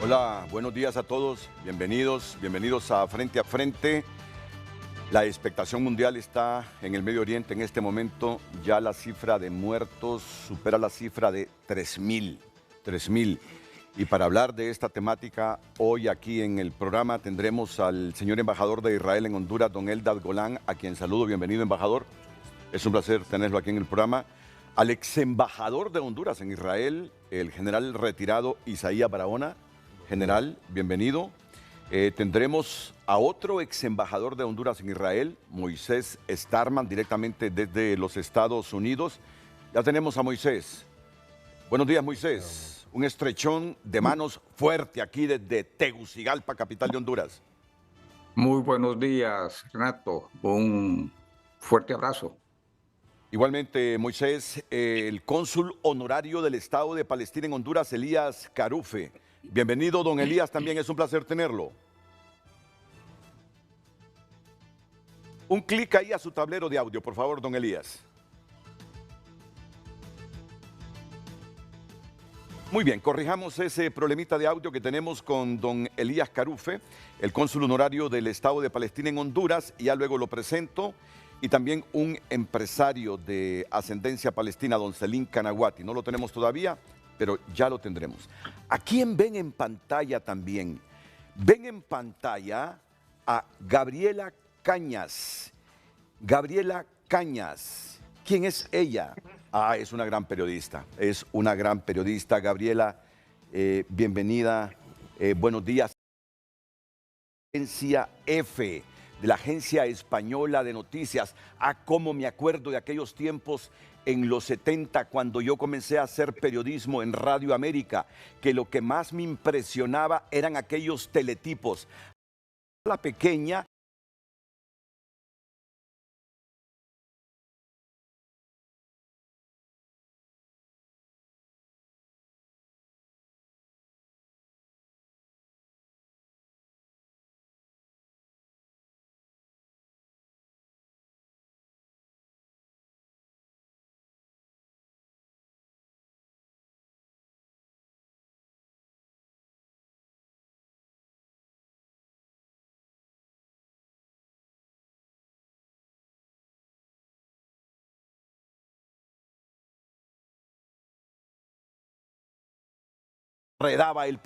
Hola, buenos días a todos, bienvenidos a Frente a Frente. La expectación mundial está en el Medio Oriente en este momento, ya la cifra de muertos supera la cifra de 3.000. Y para hablar de esta temática, hoy aquí en el programa tendremos al señor embajador de Israel en Honduras, don Eldad Golán, a quien saludo, bienvenido embajador, es un placer tenerlo aquí en el programa. Al ex embajador de Honduras en Israel, el general retirado Isaías Barahona. General, bienvenido. Tendremos a otro ex embajador de Honduras en Israel, Moisés Starman, directamente desde los Estados Unidos. Ya tenemos a Moisés. Buenos días, Moisés. Un estrechón de manos fuerte aquí desde Tegucigalpa, capital de Honduras. Muy buenos días, Renato. Un fuerte abrazo. Igualmente, Moisés, el cónsul honorario del Estado de Palestina en Honduras, Elías Carufe. Bienvenido, don Elías, también es un placer tenerlo. Un clic ahí a su tablero de audio, por favor, don Elías. Muy bien, corrijamos ese problemita de audio que tenemos con don Elías Carufe, el cónsul honorario del Estado de Palestina en Honduras, y ya luego lo presento, y también un empresario de ascendencia palestina, don Selim Canaguati. No lo tenemos todavía, pero ya lo tendremos. ¿A quién ven en pantalla también? Ven en pantalla a Gabriela Cañas. Gabriela Cañas. ¿Quién es ella? Es una gran periodista. Es una gran periodista. Gabriela, bienvenida. Buenos días. Agencia F, de la Agencia Española de Noticias. Cómo me acuerdo de aquellos tiempos en los 70, cuando yo comencé a hacer periodismo en Radio América, que lo que más me impresionaba eran aquellos teletipos. La pequeña redaba el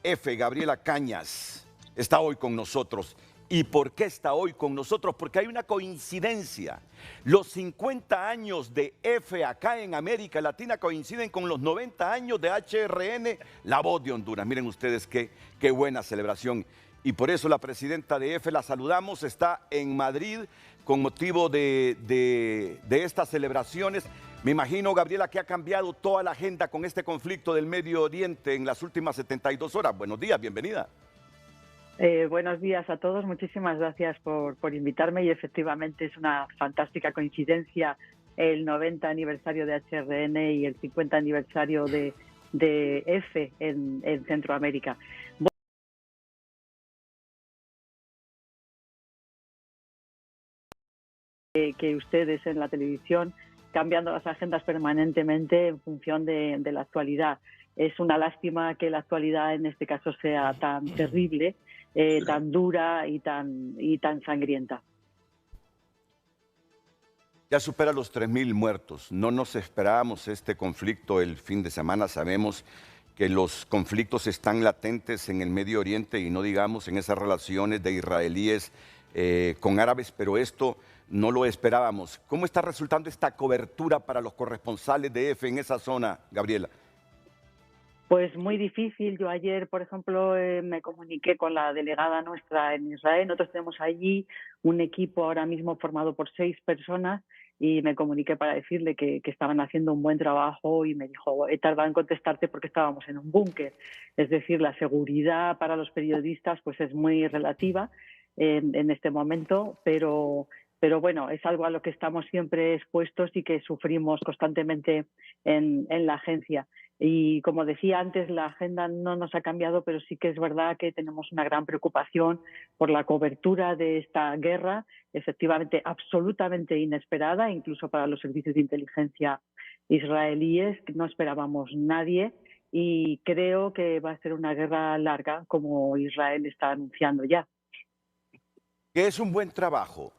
F, Gabriela Cañas, está hoy con nosotros. ¿Y por qué está hoy con nosotros? Porque hay una coincidencia. Los 50 años de F acá en América Latina coinciden con los 90 años de HRN, La Voz de Honduras. Miren ustedes qué buena celebración. Y por eso la presidenta de F, la saludamos, está en Madrid con motivo de estas celebraciones. Me imagino, Gabriela, que ha cambiado toda la agenda con este conflicto del Medio Oriente en las últimas 72 horas. Buenos días, bienvenida. Buenos días a todos, muchísimas gracias por invitarme, y efectivamente es una fantástica coincidencia el 90 aniversario de HRN y el 50 aniversario de F en Centroamérica. Que ustedes en la televisión cambiando las agendas permanentemente en función de la actualidad. Es una lástima que la actualidad en este caso sea tan terrible, tan dura y tan sangrienta. Ya supera los 3.000 muertos. No nos esperábamos este conflicto el fin de semana. Sabemos que los conflictos están latentes en el Medio Oriente y no digamos en esas relaciones de israelíes con árabes, pero esto no lo esperábamos. ¿Cómo está resultando esta cobertura para los corresponsales de EFE en esa zona, Gabriela? Pues muy difícil. Yo ayer, por ejemplo, me comuniqué con la delegada nuestra en Israel. Nosotros tenemos allí un equipo ahora mismo formado por 6 personas, y me comuniqué para decirle que estaban haciendo un buen trabajo, y me dijo, he tardado en contestarte porque estábamos en un búnker. Es decir, la seguridad para los periodistas pues es muy relativa en este momento, pero bueno, es algo a lo que estamos siempre expuestos y que sufrimos constantemente en la agencia. Y como decía antes, la agenda no nos ha cambiado, pero sí que es verdad que tenemos una gran preocupación por la cobertura de esta guerra, efectivamente absolutamente inesperada, incluso para los servicios de inteligencia israelíes, que no esperábamos nadie, y creo que va a ser una guerra larga, como Israel está anunciando ya. Que es un buen trabajo.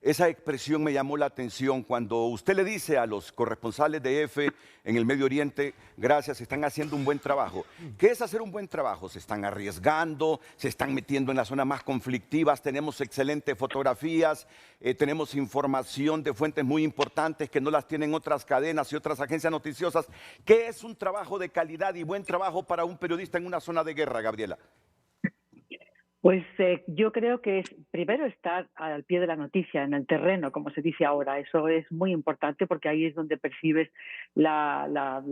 Esa expresión me llamó la atención cuando usted le dice a los corresponsales de EFE en el Medio Oriente, gracias, están haciendo un buen trabajo. ¿Qué es hacer un buen trabajo? Se están arriesgando, se están metiendo en las zonas más conflictivas, tenemos excelentes fotografías, tenemos información de fuentes muy importantes que no las tienen otras cadenas y otras agencias noticiosas. ¿Qué es un trabajo de calidad y buen trabajo para un periodista en una zona de guerra, Gabriela? Pues yo creo que es primero estar al pie de la noticia, en el terreno, como se dice ahora. Eso es muy importante porque ahí es donde percibes la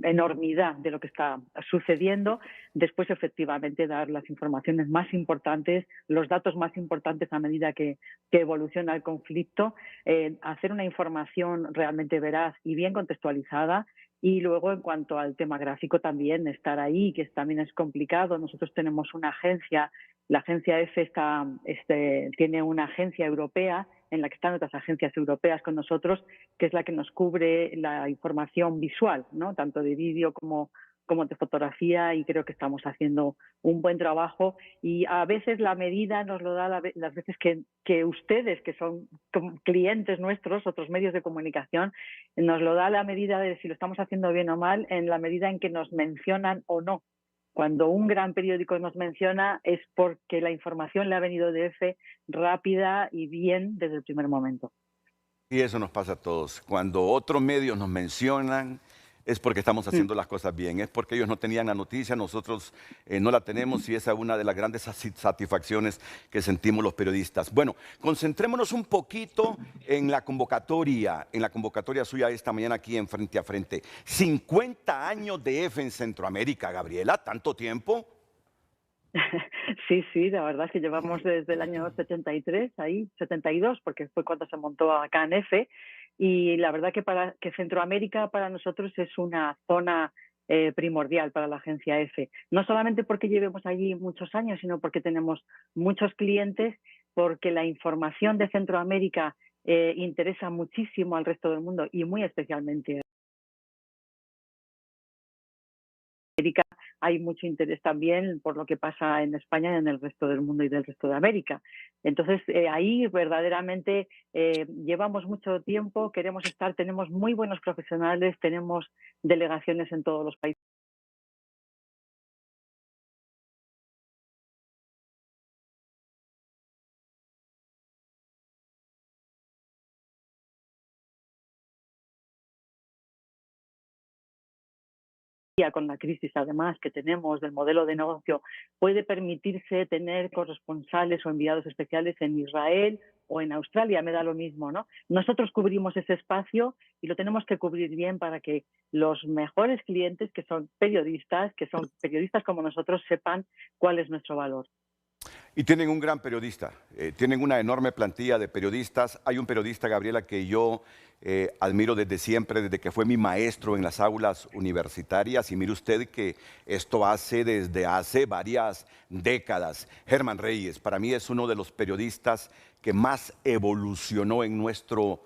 enormidad de lo que está sucediendo. Después, efectivamente, dar las informaciones más importantes, los datos más importantes a medida que evoluciona el conflicto, hacer una información realmente veraz y bien contextualizada. Y luego, en cuanto al tema gráfico, también estar ahí, que también es complicado. Nosotros tenemos una agencia, la agencia EFE tiene una agencia europea en la que están otras agencias europeas con nosotros, que es la que nos cubre la información visual, ¿no? Tanto de vídeo como de fotografía, y creo que estamos haciendo un buen trabajo. Y a veces la medida nos lo da las veces que ustedes, que son clientes nuestros, otros medios de comunicación, nos lo da la medida de si lo estamos haciendo bien o mal, en la medida en que nos mencionan o no. Cuando un gran periódico nos menciona es porque la información le ha venido de EFE rápida y bien desde el primer momento. Y eso nos pasa a todos. Cuando otros medios nos mencionan, es porque estamos haciendo las cosas bien, es porque ellos no tenían la noticia, nosotros no la tenemos, y esa es una de las grandes satisfacciones que sentimos los periodistas. Bueno, concentrémonos un poquito en la convocatoria suya esta mañana aquí en Frente a Frente. 50 años de EFE en Centroamérica, Gabriela, ¿tanto tiempo? Sí, la verdad es que llevamos desde el año 73, ahí, 72, porque fue cuando se montó acá en EFE, y la verdad que Centroamérica para nosotros es una zona primordial para la agencia EFE. No solamente porque llevemos allí muchos años, sino porque tenemos muchos clientes, porque la información de Centroamérica interesa muchísimo al resto del mundo y muy especialmente América. Hay mucho interés también por lo que pasa en España y en el resto del mundo y del resto de América. Entonces, ahí verdaderamente llevamos mucho tiempo, queremos estar, tenemos muy buenos profesionales, tenemos delegaciones en todos los países. Con la crisis, además, que tenemos del modelo de negocio, puede permitirse tener corresponsales o enviados especiales en Israel o en Australia, me da lo mismo, ¿no? Nosotros cubrimos ese espacio y lo tenemos que cubrir bien para que los mejores clientes, que son periodistas como nosotros, sepan cuál es nuestro valor. Y tienen un gran periodista, tienen una enorme plantilla de periodistas. Hay un periodista, Gabriela, que yo admiro desde siempre, desde que fue mi maestro en las aulas universitarias. Y mire usted que esto desde hace varias décadas. Germán Reyes, para mí es uno de los periodistas que más evolucionó en nuestro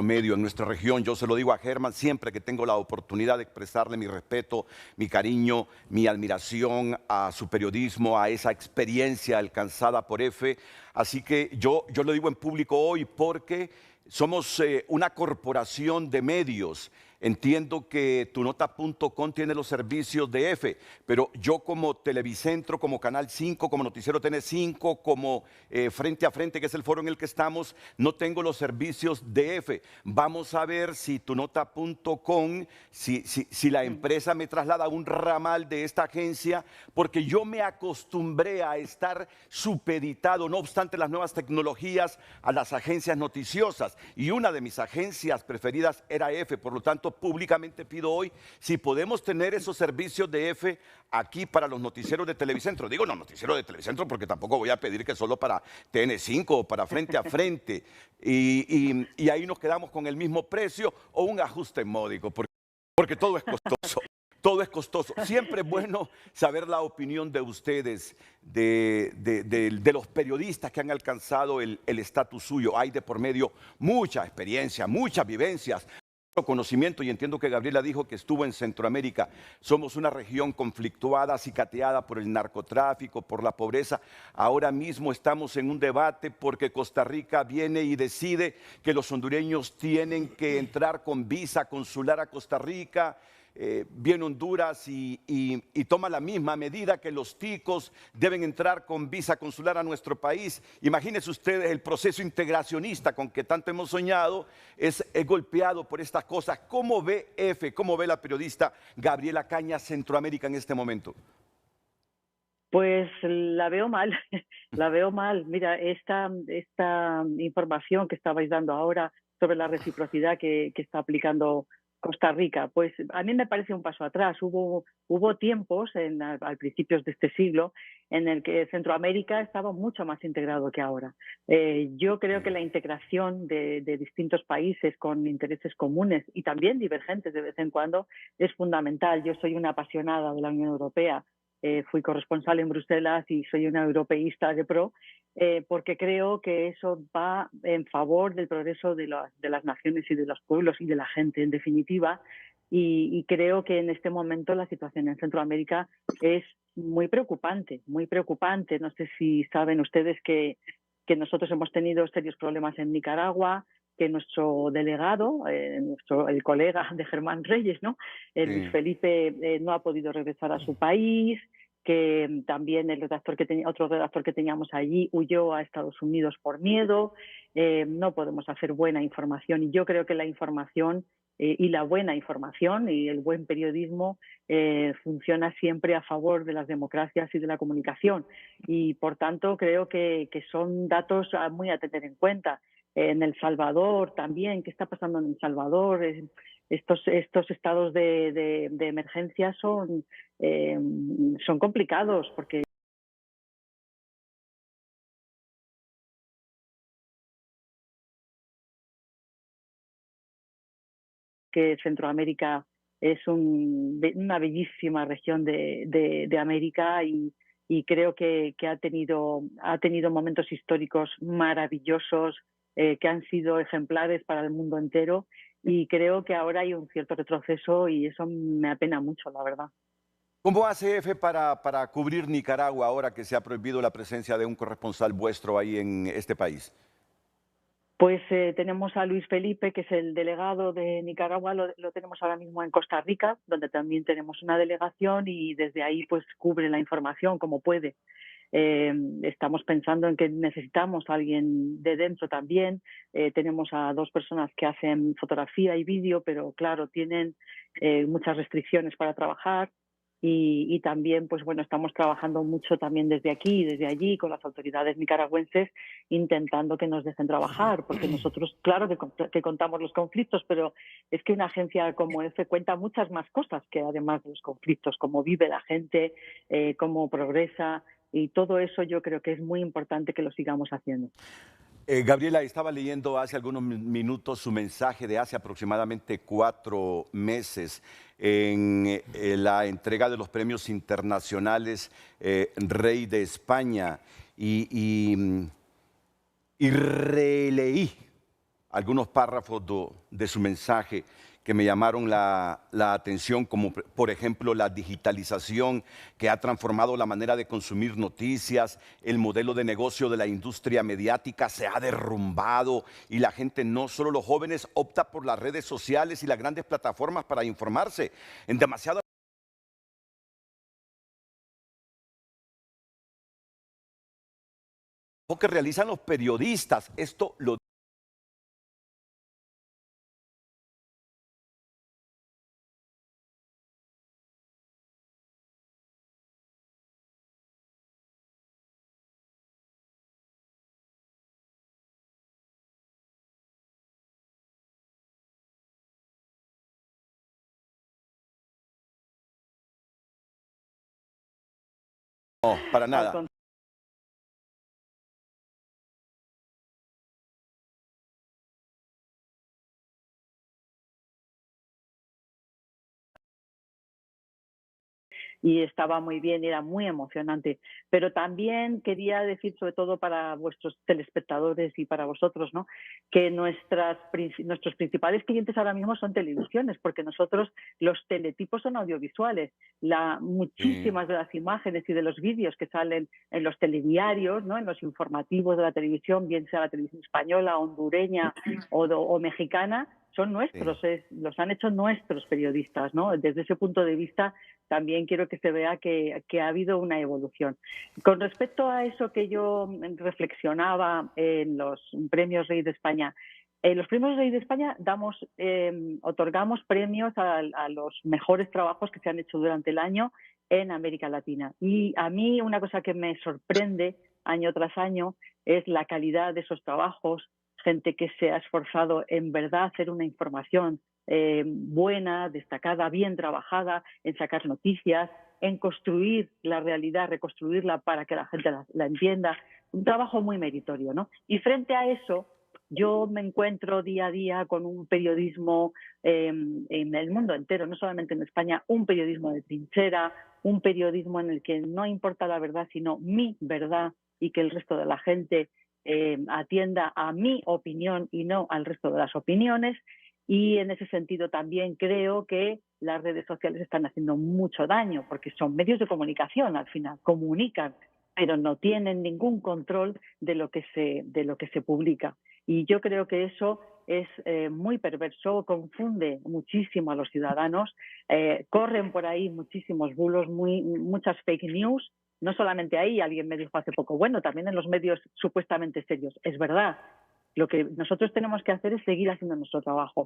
medio, en nuestra región. Yo se lo digo a Germán siempre que tengo la oportunidad de expresarle mi respeto, mi cariño, mi admiración a su periodismo, a esa experiencia alcanzada por EFE. Así que yo lo digo en público hoy porque somos una corporación de medios. Entiendo que tunota.com tiene los servicios de EFE, pero yo como Televicentro, como Canal 5, como Noticiero TN5, como Frente a Frente, que es el foro en el que estamos, no tengo los servicios de EFE. Vamos a ver si tunota.com, si la empresa me traslada a un ramal de esta agencia, porque yo me acostumbré a estar supeditado, no obstante las nuevas tecnologías, a las agencias noticiosas. Y una de mis agencias preferidas era EFE, por lo tanto, públicamente pido hoy si podemos tener esos servicios de EFE aquí para los noticieros de Televicentro. Digo no, noticiero de Televicentro porque tampoco voy a pedir que solo para TN5 o para Frente a Frente. Y ahí nos quedamos con el mismo precio o un ajuste módico, porque todo es costoso. todo es costoso. Siempre es bueno saber la opinión de ustedes, de los periodistas que han alcanzado el estatus suyo. Hay de por medio mucha experiencia, muchas vivencias, conocimiento, y entiendo que Gabriela dijo que estuvo en Centroamérica. Somos una región conflictuada, acicateada por el narcotráfico, por la pobreza. Ahora mismo estamos en un debate porque Costa Rica viene y decide que los hondureños tienen que entrar con visa consular a Costa Rica. Viene Honduras y toma la misma medida, que los ticos deben entrar con visa consular a nuestro país. Imagínense ustedes, el proceso integracionista con que tanto hemos soñado es golpeado por estas cosas. ¿Cómo ve cómo ve la periodista Gabriela Cañas Centroamérica en este momento? Pues la veo mal, la veo mal. Mira, esta información que estabais dando ahora sobre la reciprocidad que está aplicando Costa Rica, pues a mí me parece un paso atrás. Hubo tiempos al principios de este siglo en el que Centroamérica estaba mucho más integrado que ahora. Yo creo que la integración de distintos países con intereses comunes y también divergentes de vez en cuando es fundamental. Yo soy una apasionada de la Unión Europea. Fui corresponsal en Bruselas y soy una europeísta de pro, porque creo que eso va en favor del progreso de las naciones y de los pueblos y de la gente, en definitiva. Y creo que en este momento la situación en Centroamérica es muy preocupante, muy preocupante. No sé si saben ustedes que nosotros hemos tenido serios problemas en Nicaragua, que nuestro delegado, el colega de Germán Reyes, ¿no? Luis Felipe, no ha podido regresar a su país, que también otro redactor que teníamos allí huyó a Estados Unidos por miedo. No podemos hacer buena información, y yo creo que la información y la buena información y el buen periodismo funciona siempre a favor de las democracias y de la comunicación, y por tanto creo que son datos muy a tener en cuenta. En El Salvador también, ¿qué está pasando en El Salvador? Estos estados de emergencia son complicados, porque Centroamérica es una bellísima región de América, y creo que ha tenido momentos históricos maravillosos, que han sido ejemplares para el mundo entero, y creo que ahora hay un cierto retroceso y eso me apena mucho, la verdad. ¿Cómo hace para cubrir Nicaragua ahora que se ha prohibido la presencia de un corresponsal vuestro ahí en este país? Pues tenemos a Luis Felipe, que es el delegado de Nicaragua, lo tenemos ahora mismo en Costa Rica, donde también tenemos una delegación, y desde ahí pues cubre la información como puede. Estamos pensando en que necesitamos a alguien de dentro también. Tenemos a 2 personas que hacen fotografía y vídeo, pero claro, tienen muchas restricciones para trabajar. Y también, pues bueno, estamos trabajando mucho también desde aquí y desde allí con las autoridades nicaragüenses, intentando que nos dejen trabajar, porque nosotros, claro que contamos los conflictos, pero es que una agencia como EFE cuenta muchas más cosas que además de los conflictos, cómo vive la gente, cómo progresa, y todo eso yo creo que es muy importante que lo sigamos haciendo. Gabriela, estaba leyendo hace algunos minutos su mensaje de hace aproximadamente 4 meses en la entrega de los premios internacionales Rey de España, y releí algunos párrafos de su mensaje que me llamaron la atención, como por ejemplo la digitalización que ha transformado la manera de consumir noticias, el modelo de negocio de la industria mediática se ha derrumbado, y la gente, no solo los jóvenes, opta por las redes sociales y las grandes plataformas para informarse. En demasiado que realizan los periodistas, esto lo no, para nada. y estaba muy bien, era muy emocionante. Pero también quería decir, sobre todo para vuestros telespectadores y para vosotros, ¿no?, que nuestros principales clientes ahora mismo son televisiones, porque nosotros los teletipos son audiovisuales. Sí, Muchísimas de las imágenes y de los vídeos que salen en los telediarios, ¿no?, en los informativos de la televisión, bien sea la televisión española, hondureña o mexicana, son sí. nuestros, los han hecho nuestros periodistas, ¿no? Desde ese punto de vista también quiero que se vea que ha habido una evolución. Con respecto a eso que yo reflexionaba en los premios Rey de España, en los premios Rey de España otorgamos premios a los mejores trabajos que se han hecho durante el año en América Latina. Y a mí una cosa que me sorprende año tras año es la calidad de esos trabajos, gente que se ha esforzado en verdad a hacer una información buena, destacada, bien trabajada, en sacar noticias, en construir la realidad, reconstruirla para que la gente la entienda. Un trabajo muy meritorio, ¿no? Y frente a eso, yo me encuentro día a día con un periodismo en el mundo entero, no solamente en España, un periodismo de trinchera, un periodismo en el que no importa la verdad, sino mi verdad, y que el resto de la gente atienda a mi opinión y no al resto de las opiniones. Y en ese sentido también creo que las redes sociales están haciendo mucho daño, porque son medios de comunicación, al final comunican, pero no tienen ningún control de lo que se publica. Y yo creo que eso es muy perverso, confunde muchísimo a los ciudadanos, corren por ahí muchísimos bulos, muchas fake news. No solamente ahí, alguien me dijo hace poco, bueno, también en los medios supuestamente serios. Es verdad. Lo que nosotros tenemos que hacer es seguir haciendo nuestro trabajo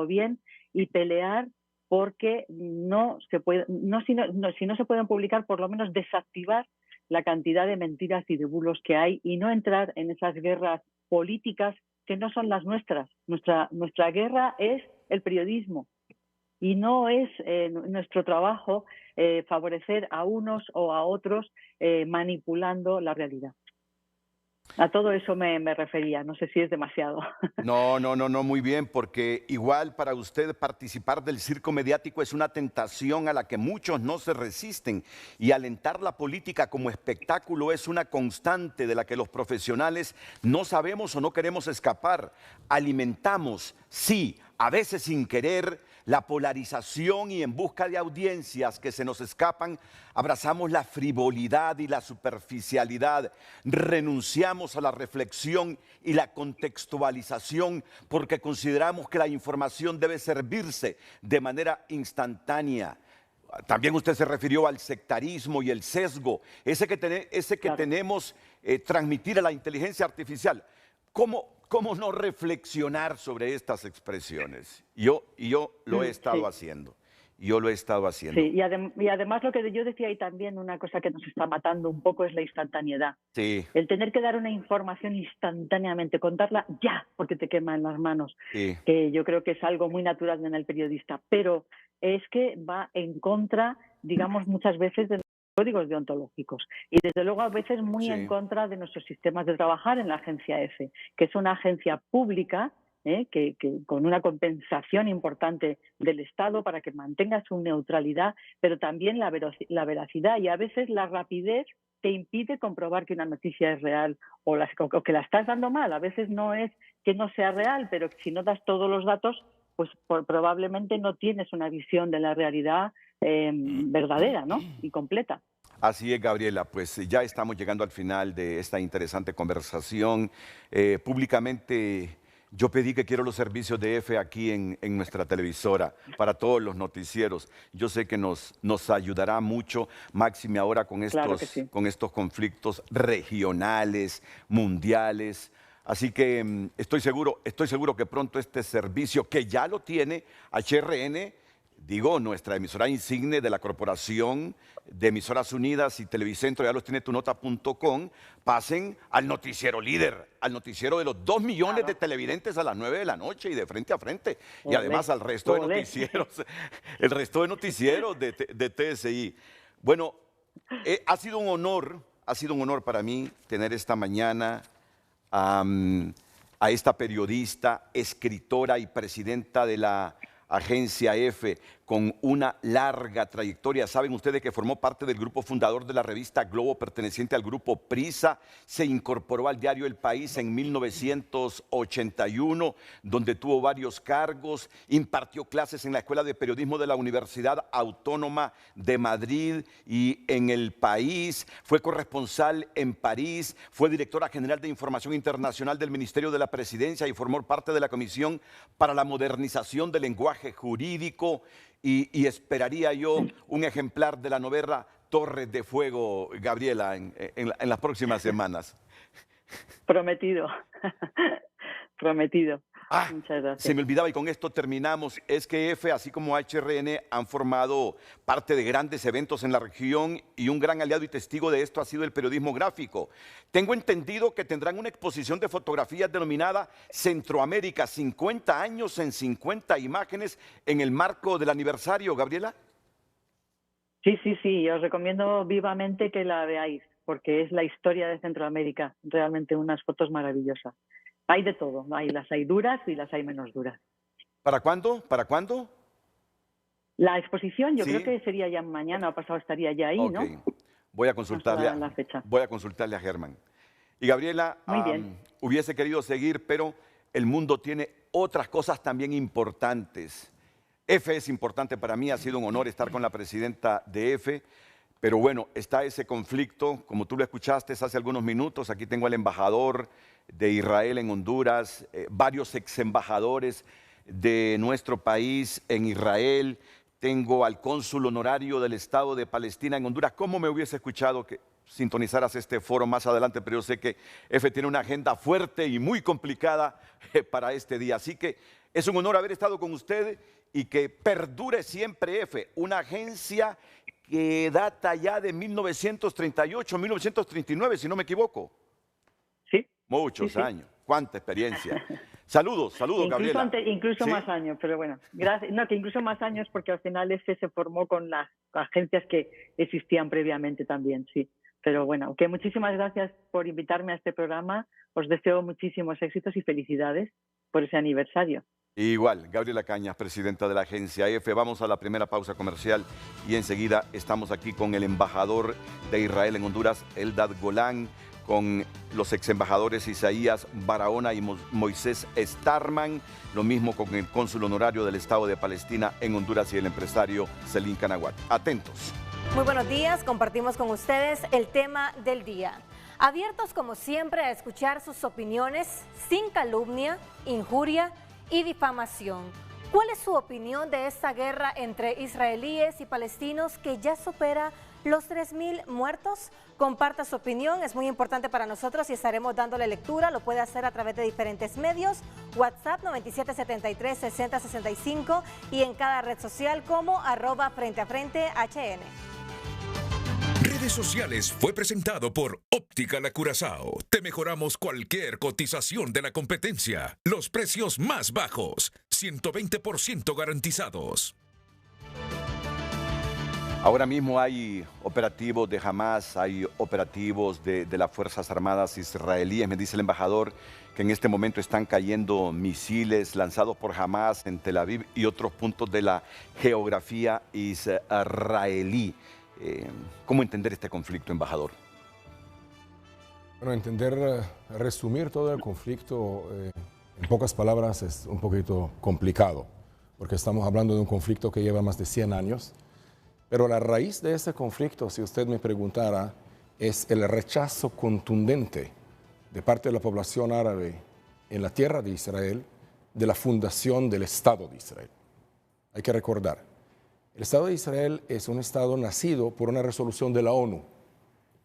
bien y pelear porque no se puede, si no se pueden publicar, por lo menos desactivar la cantidad de mentiras y de bulos que hay y no entrar en esas guerras políticas que no son las nuestras. Nuestra guerra es el periodismo y no es nuestro trabajo favorecer a unos o a otros manipulando la realidad. A todo eso me refería, no sé si es demasiado. No, no, no, no, muy bien, porque igual para usted participar del circo mediático es una tentación a la que muchos no se resisten y alentar la política como espectáculo es una constante de la que los profesionales no sabemos o no queremos escapar. Alimentamos, sí, a veces sin querer, la polarización y en busca de audiencias que se nos escapan, abrazamos la frivolidad y la superficialidad, renunciamos a la reflexión y la contextualización porque consideramos que la información debe servirse de manera instantánea. También usted se refirió al sectarismo y el sesgo, ese que claro, tenemos transmitir a la inteligencia artificial. ¿Cómo no reflexionar sobre estas expresiones? Yo lo he estado haciendo. Yo lo he estado haciendo. Sí, y además lo que yo decía, y también una cosa que nos está matando un poco es la instantaneidad. Sí. El tener que dar una información instantáneamente, contarla ya, porque te quema en las manos, Sí. que yo creo que es algo muy natural en el periodista, pero es que va en contra, digamos, muchas veces de los códigos deontológicos y desde luego a veces muy en contra de nuestros sistemas de trabajar en la agencia EFE, que es una agencia pública que con una compensación importante del Estado para que mantenga su neutralidad, pero también la veracidad y a veces la rapidez te impide comprobar que una noticia es real o que la estás dando mal. A veces no es que no sea real, pero si no das todos los datos, pues probablemente no tienes una visión de la realidad verdadera, ¿no? Y completa. Así es, Gabriela, pues ya estamos llegando al final de esta interesante conversación. Públicamente yo pedí que quiero los servicios de EFE aquí en nuestra televisora para todos los noticieros. Yo sé que nos ayudará mucho, máxime ahora con estos conflictos regionales, mundiales. Así que estoy seguro que pronto este servicio, que ya lo tiene HRN, digo, nuestra emisora insigne de la Corporación de Emisoras Unidas y Televicentro, ya los tiene tunota.com, pasen al noticiero líder, al noticiero de los 2 millones de televidentes a las 9 de la noche y de frente a frente. Y además al resto de noticieros, el resto de noticieros de TSI. Bueno, ha sido un honor para mí tener esta mañana a esta periodista, escritora y presidenta de la agencia EFE, con una larga trayectoria. Saben ustedes que formó parte del grupo fundador de la revista Globo, perteneciente al grupo Prisa. Se incorporó al diario El País en 1981, donde tuvo varios cargos. Impartió clases en la Escuela de Periodismo de la Universidad Autónoma de Madrid y en El País. Fue corresponsal en París. Fue directora general de Información Internacional del Ministerio de la Presidencia y formó parte de la Comisión para la Modernización del Lenguaje Jurídico. Y esperaría yo un ejemplar de la novela Torres de Fuego, Gabriela, en las próximas semanas. Prometido. Prometido. Muchas gracias. Se me olvidaba y con esto terminamos, es que EFE, así como HRN, han formado parte de grandes eventos en la región y un gran aliado y testigo de esto ha sido el periodismo gráfico. Tengo entendido que tendrán una exposición de fotografías denominada Centroamérica, 50 años en 50 imágenes en el marco del aniversario, Gabriela. Sí, os recomiendo vivamente que la veáis, porque es la historia de Centroamérica, realmente unas fotos maravillosas. Hay de todo, las hay duras y las hay menos duras. ¿Para cuándo? ¿Para cuándo? La exposición yo ¿Sí? Creo que sería ya mañana o pasado, estaría ya ahí, ¿no? Voy a consultarle, la fecha. Voy a consultarle a Germán. Y Gabriela, Muy bien. Hubiese querido seguir, pero el mundo tiene otras cosas también importantes. EFE es importante para mí, ha sido un honor estar con la presidenta de EFE. Pero bueno, está ese conflicto, como tú lo escuchaste hace algunos minutos. Aquí tengo al embajador de Israel en Honduras, varios ex embajadores de nuestro país en Israel. Tengo al cónsul honorario del Estado de Palestina en Honduras. ¿Cómo me hubiese escuchado que sintonizaras este foro más adelante? Pero yo sé que EFE tiene una agenda fuerte y muy complicada para este día. Así que es un honor haber estado con usted y que perdure siempre EFE, una agencia que data ya de 1938, 1939, si no me equivoco. Sí. Muchos Sí. años. Cuánta experiencia. Saludos, Gabriela. Incluso ¿Sí? más años, pero bueno, gracias. No, que incluso más años porque al final se formó con las agencias que existían previamente también, sí. Pero bueno, que muchísimas gracias por invitarme a este programa. Os deseo muchísimos éxitos y felicidades por ese aniversario. Igual, Gabriela Cañas, presidenta de la agencia EFE. Vamos a la primera pausa comercial y enseguida estamos aquí con el embajador de Israel en Honduras, Eldad Golán, con los ex embajadores Isaías Barahona y Moisés Starman, lo mismo con el cónsul honorario del Estado de Palestina en Honduras y el empresario Celín Canaguat. Atentos. Muy buenos días, compartimos con ustedes el tema del día. Abiertos como siempre a escuchar sus opiniones sin calumnia, injuria y difamación. ¿Cuál es su opinión de esta guerra entre israelíes y palestinos que ya supera los 3.000 muertos? Comparta su opinión, es muy importante para nosotros y estaremos dándole lectura. Lo puede hacer a través de diferentes medios, WhatsApp 9773-6065 y en cada red social como @FrenteAFrente_HN. Redes sociales fue presentado por Óptica La Curazao. Te mejoramos cualquier cotización de la competencia. Los precios más bajos, 120% garantizados. Ahora mismo hay operativos de Hamas, hay operativos de las Fuerzas Armadas israelíes. Me dice el embajador que en este momento están cayendo misiles lanzados por Hamas en Tel Aviv y otros puntos de la geografía israelí. ¿Cómo entender este conflicto, embajador? Bueno, resumir todo el conflicto en pocas palabras es un poquito complicado, porque estamos hablando de un conflicto que lleva más de 100 años, pero la raíz de ese conflicto, si usted me preguntara, es el rechazo contundente de parte de la población árabe en la tierra de Israel de la fundación del Estado de Israel. Hay que recordar, el Estado de Israel es un Estado nacido por una resolución de la ONU.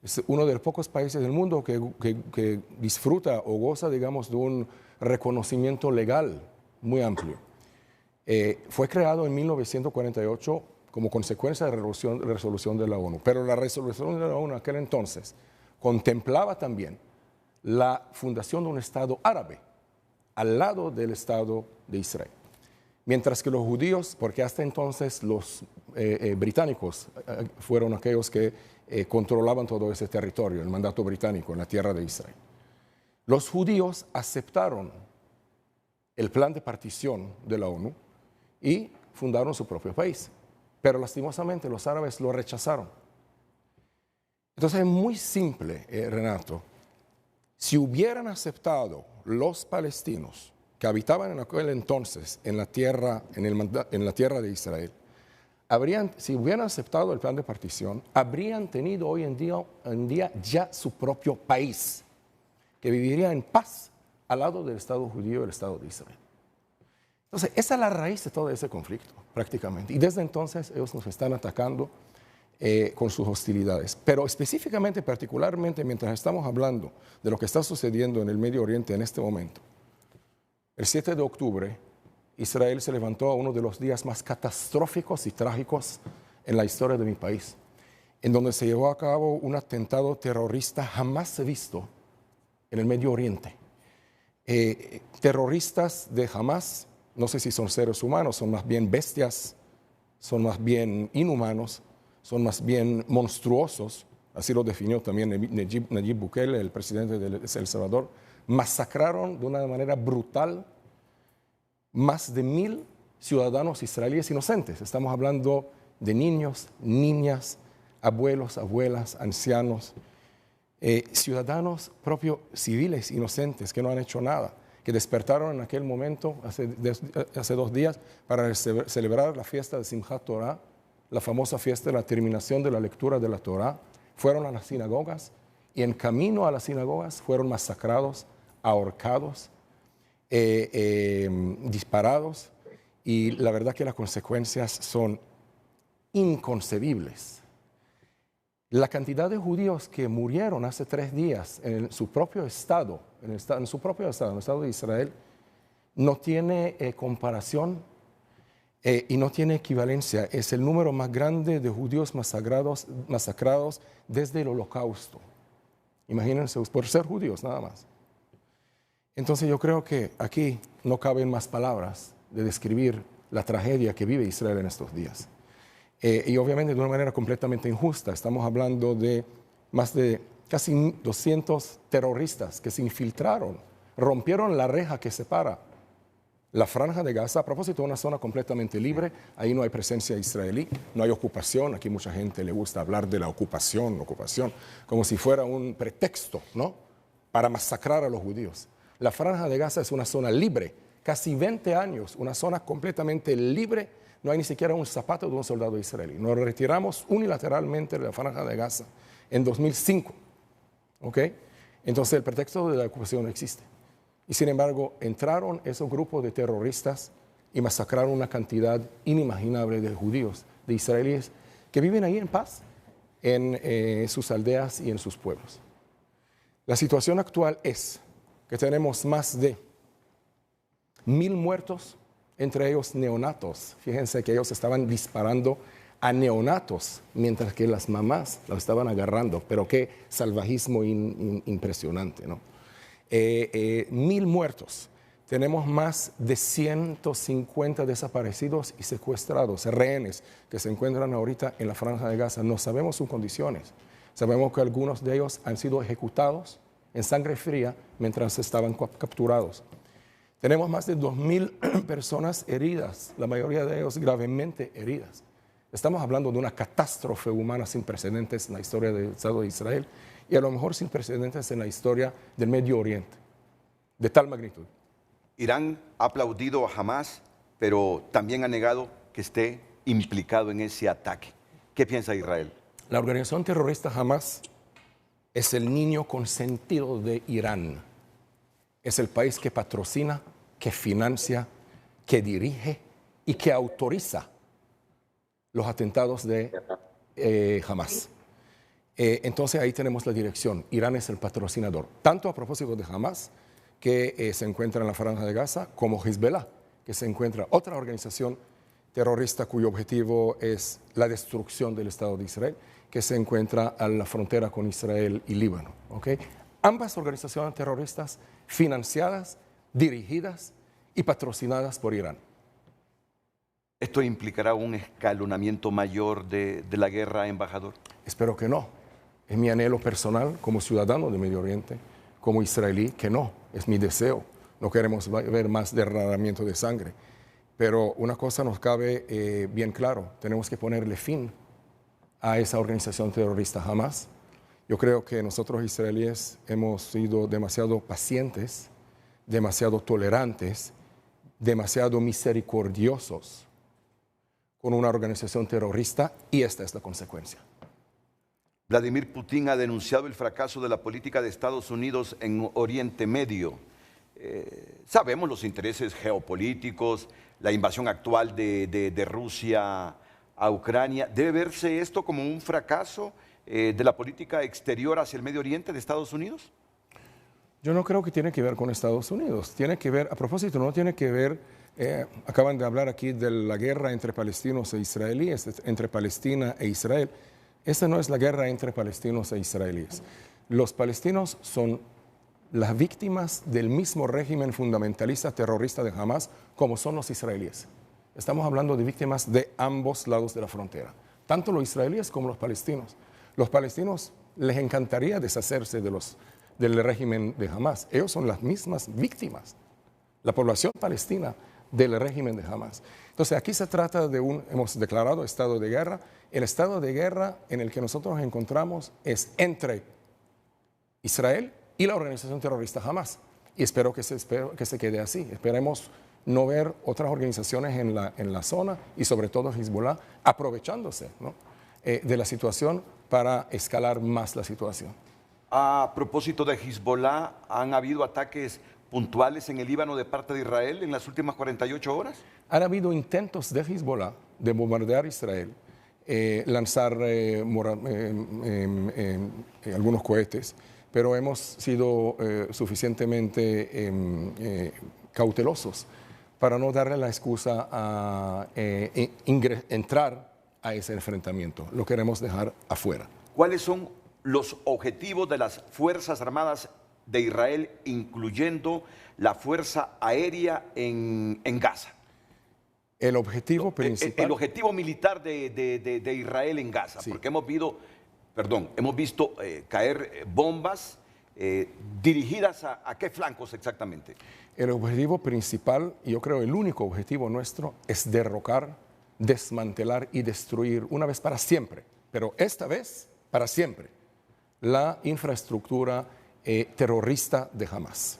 Es uno de los pocos países del mundo que disfruta o goza, digamos, de un reconocimiento legal muy amplio. Fue creado en 1948 como consecuencia de la resolución de la ONU, pero la resolución de la ONU en aquel entonces contemplaba también la fundación de un Estado árabe al lado del Estado de Israel. Mientras que los judíos, porque hasta entonces los británicos fueron aquellos que controlaban todo ese territorio, el mandato británico en la tierra de Israel. Los judíos aceptaron el plan de partición de la ONU y fundaron su propio país. Pero lastimosamente los árabes lo rechazaron. Entonces es muy simple, Renato. Si hubieran aceptado los palestinos que habitaban en aquel entonces en la tierra de Israel, si hubieran aceptado el plan de partición, habrían tenido hoy en día ya su propio país, que viviría en paz al lado del Estado judío y el Estado de Israel. Entonces, esa es la raíz de todo ese conflicto, prácticamente. Y desde entonces ellos nos están atacando con sus hostilidades. Pero específicamente, particularmente, mientras estamos hablando de lo que está sucediendo en el Medio Oriente en este momento, el 7 de octubre, Israel se levantó a uno de los días más catastróficos y trágicos en la historia de mi país, en donde se llevó a cabo un atentado terrorista jamás visto en el Medio Oriente. Terroristas de Hamas, no sé si son seres humanos, son más bien bestias, son más bien inhumanos, son más bien monstruosos, así lo definió también Nayib Bukele, el presidente de El Salvador. Masacraron de una manera brutal más de 1,000 ciudadanos israelíes inocentes. Estamos hablando de niños, niñas, abuelos, abuelas, ancianos, ciudadanos propios civiles inocentes que no han hecho nada, que despertaron en aquel momento, hace 2 días, para celebrar la fiesta de Simchat Torah, la famosa fiesta de la terminación de la lectura de la Torah. Fueron a las sinagogas y en camino a las sinagogas fueron masacrados, ahorcados, disparados, y la verdad que las consecuencias son inconcebibles. La cantidad de judíos que murieron hace 3 días en su propio estado, en el estado de Israel, no tiene comparación y no tiene equivalencia. Es el número más grande de judíos masacrados desde el Holocausto. Imagínense, por ser judíos nada más. Entonces yo creo que aquí no caben más palabras de describir la tragedia que vive Israel en estos días. Y obviamente de una manera completamente injusta. Estamos hablando de más de casi 200 terroristas que se infiltraron, rompieron la reja que separa la Franja de Gaza, a propósito de una zona completamente libre. Ahí no hay presencia israelí, no hay ocupación. Aquí mucha gente le gusta hablar de la ocupación, como si fuera un pretexto, ¿no?, para masacrar a los judíos. La Franja de Gaza es una zona libre, casi 20 años, una zona completamente libre. No hay ni siquiera un zapato de un soldado israelí. Nos retiramos unilateralmente de la Franja de Gaza en 2005. ¿Ok? Entonces el pretexto de la ocupación no existe. Y sin embargo, entraron esos grupos de terroristas y masacraron una cantidad inimaginable de judíos, de israelíes, que viven ahí en paz, en sus aldeas y en sus pueblos. La situación actual es que tenemos más de 1,000 muertos, entre ellos neonatos. Fíjense que ellos estaban disparando a neonatos, mientras que las mamás los estaban agarrando. Pero qué salvajismo impresionante, ¿no? 1,000 muertos. Tenemos más de 150 desaparecidos y secuestrados, rehenes, que se encuentran ahorita en la Franja de Gaza. No sabemos sus condiciones. Sabemos que algunos de ellos han sido ejecutados en sangre fría mientras estaban capturados. Tenemos más de 2,000 personas heridas, la mayoría de ellos gravemente heridas. Estamos hablando de una catástrofe humana sin precedentes en la historia del Estado de Israel y a lo mejor sin precedentes en la historia del Medio Oriente, de tal magnitud. Irán ha aplaudido a Hamas, pero también ha negado que esté implicado en ese ataque. ¿Qué piensa Israel? La organización terrorista Hamas es el niño consentido de Irán. Es el país que patrocina, que financia, que dirige y que autoriza los atentados de Hamas. Entonces ahí tenemos la dirección. Irán es el patrocinador, tanto a propósito de Hamas, que se encuentra en la Franja de Gaza, como Hezbollah, que se encuentra otra organización terrorista cuyo objetivo es la destrucción del Estado de Israel, que se encuentra a la frontera con Israel y Líbano. ¿Okay? Ambas organizaciones terroristas financiadas, dirigidas y patrocinadas por Irán. ¿Esto implicará un escalonamiento mayor de la guerra, embajador? Espero que no. Es mi anhelo personal como ciudadano de Medio Oriente, como israelí, que no. Es mi deseo. No queremos ver más derramamiento de sangre. Pero una cosa nos cabe bien claro, tenemos que ponerle fin a esa organización terrorista Hamas. Yo creo que nosotros israelíes hemos sido demasiado pacientes, demasiado tolerantes, demasiado misericordiosos con una organización terrorista y esta es la consecuencia. Vladimir Putin ha denunciado el fracaso de la política de Estados Unidos en Oriente Medio. Sabemos los intereses geopolíticos, la invasión actual de Rusia a Ucrania. ¿Debe verse esto como un fracaso de la política exterior hacia el Medio Oriente de Estados Unidos? Yo no creo que tiene que ver con Estados Unidos. Tiene que ver, a propósito, no tiene que ver, acaban de hablar aquí de la guerra entre palestinos e israelíes, entre Palestina e Israel. Esta no es la guerra entre palestinos e israelíes. Los palestinos son las víctimas del mismo régimen fundamentalista terrorista de Hamas como son los israelíes. Estamos hablando de víctimas de ambos lados de la frontera, tanto los israelíes como los palestinos. Los palestinos les encantaría deshacerse del régimen de Hamas. Ellos son las mismas víctimas, la población palestina del régimen de Hamas. Entonces aquí se trata de hemos declarado estado de guerra. El estado de guerra en el que nosotros nos encontramos es entre Israel y la organización terrorista Hamas. Y espero que se quede así. Esperemos no ver otras organizaciones en la zona y sobre todo Hezbollah aprovechándose, ¿no?, de la situación para escalar más la situación. A propósito de Hezbollah, ¿han habido ataques puntuales en el Líbano de parte de Israel en las últimas 48 horas? Han habido intentos de Hezbollah de bombardear Israel, lanzar algunos cohetes, pero hemos sido suficientemente cautelosos para no darle la excusa a entrar a ese enfrentamiento. Lo queremos dejar afuera. ¿Cuáles son los objetivos de las Fuerzas Armadas de Israel, incluyendo la Fuerza Aérea en Gaza? El objetivo principal... El objetivo militar de Israel en Gaza, sí. Porque hemos visto caer bombas dirigidas a qué flancos exactamente. El objetivo principal, y yo creo el único objetivo nuestro, es derrocar, desmantelar y destruir una vez para siempre, pero esta vez para siempre, la infraestructura terrorista de Hamas.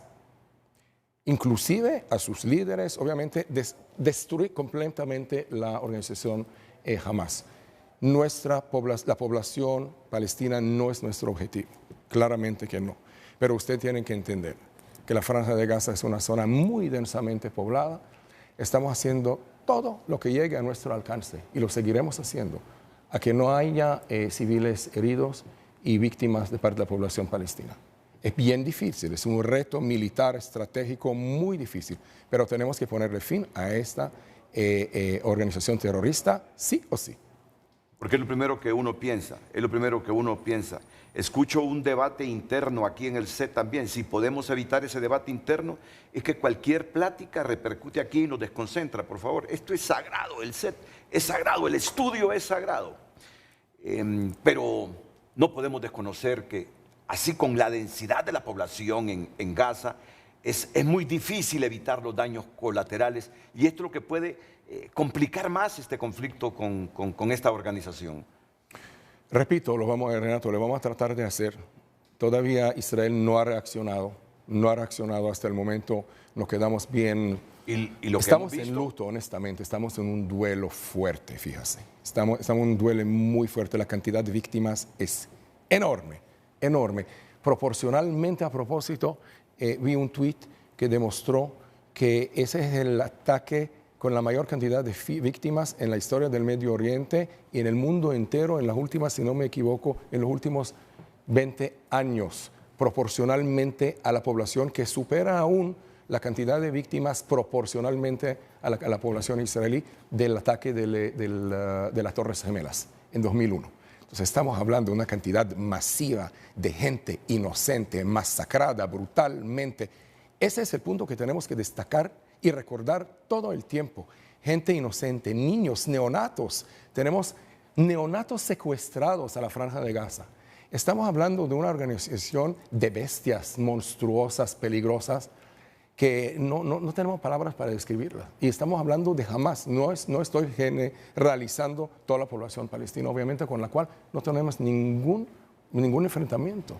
Inclusive a sus líderes, obviamente, destruir completamente la organización Hamas. La población palestina no es nuestro objetivo, claramente que no. Pero usted tiene que entender que la Franja de Gaza es una zona muy densamente poblada. Estamos haciendo todo lo que llegue a nuestro alcance y lo seguiremos haciendo, a que no haya civiles heridos y víctimas de parte de la población palestina. Es bien difícil, es un reto militar estratégico muy difícil, pero tenemos que ponerle fin a esta organización terrorista sí o sí. Porque es lo primero que uno piensa, Escucho un debate interno aquí en el set también. Si podemos evitar ese debate interno, es que cualquier plática repercute aquí y nos desconcentra. Por favor, esto es sagrado, el set es sagrado, el estudio es sagrado. Pero no podemos desconocer que así con la densidad de la población en Gaza, es muy difícil evitar los daños colaterales y esto es lo que puede complicar más este conflicto con esta organización. Repito, Renato, lo vamos a tratar de hacer. Todavía Israel no ha reaccionado hasta el momento, nos quedamos bien. ¿Y lo estamos que hemos en luto, honestamente, estamos en un duelo fuerte, fíjate. Estamos en un duelo muy fuerte, la cantidad de víctimas es enorme, enorme. Proporcionalmente, a propósito, vi un tuit que demostró que ese es el ataque con la mayor cantidad de víctimas en la historia del Medio Oriente y en el mundo entero, en las últimas, si no me equivoco, en los últimos 20 años, proporcionalmente a la población, que supera aún la cantidad de víctimas proporcionalmente a la población israelí del ataque de las Torres Gemelas en 2001. Entonces estamos hablando de una cantidad masiva de gente inocente, masacrada brutalmente. Ese es el punto que tenemos que destacar y recordar todo el tiempo. Gente inocente, niños, neonatos. Tenemos neonatos secuestrados a la Franja de Gaza. Estamos hablando de una organización de bestias monstruosas, peligrosas, que no tenemos palabras para describirla. Y estamos hablando de Hamas, no estoy generalizando toda la población palestina, obviamente, con la cual no tenemos ningún enfrentamiento.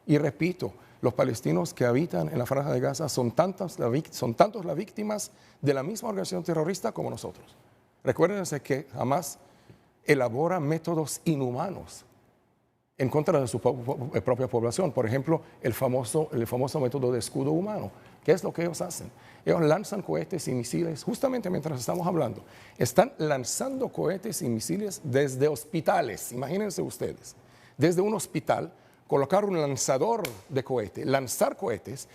Y repito, los palestinos que habitan en la Franja de Gaza son tantos las víctimas de la misma organización terrorista como nosotros. Recuérdense que Hamas elabora métodos inhumanos en contra de su propia población. Por ejemplo, el famoso método de escudo humano. ¿Qué es lo que ellos hacen? Ellos lanzan cohetes y misiles, justamente mientras estamos hablando. Están lanzando cohetes y misiles desde hospitales, imagínense ustedes. Desde un hospital, colocar un lanzador de cohete, lanzar cohetes,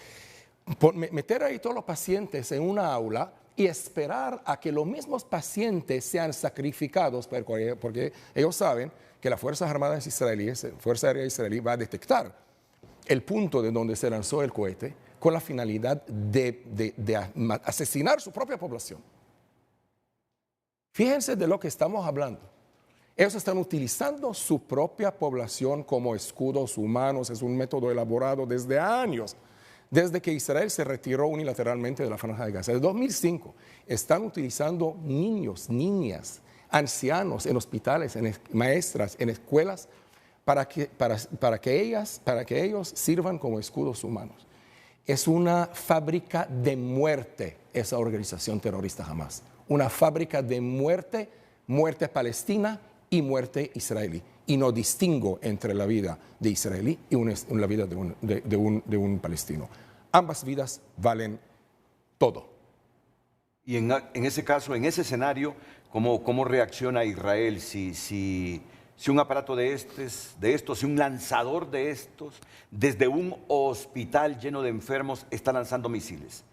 meter ahí todos los pacientes en una aula y esperar a que los mismos pacientes sean sacrificados, porque ellos saben que las Fuerzas Armadas israelíes, Fuerza Aérea Israelí, va a detectar el punto de donde se lanzó el cohete con la finalidad de asesinar su propia población. Fíjense de lo que estamos hablando. Ellos están utilizando su propia población como escudos humanos. Es un método elaborado desde años, desde que Israel se retiró unilateralmente de la Franja de Gaza. Desde 2005 están utilizando niños, niñas, ancianos en hospitales, en maestras, en escuelas, para que ellos sirvan como escudos humanos. Es una fábrica de muerte esa organización terrorista Hamas. Una fábrica de muerte, muerte palestina y muerte israelí. Y no distingo entre la vida de israelí y la vida de un palestino. Ambas vidas valen todo. Y en ese caso, en ese escenario, ¿cómo reacciona Israel si un aparato de estos, si un lanzador de estos, desde un hospital lleno de enfermos, está lanzando misiles?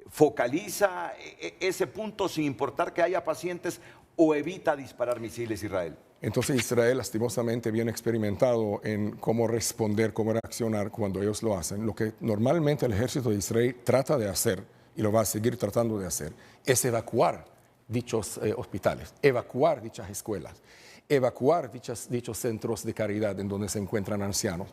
¿Focaliza ese punto sin importar que haya pacientes o evita disparar misiles Israel? Entonces Israel lastimosamente bien experimentado en cómo responder, cómo reaccionar cuando ellos lo hacen. Lo que normalmente el ejército de Israel trata de hacer, y lo va a seguir tratando de hacer, es evacuar dichos hospitales, evacuar dichas escuelas, evacuar dichos centros de caridad en donde se encuentran ancianos,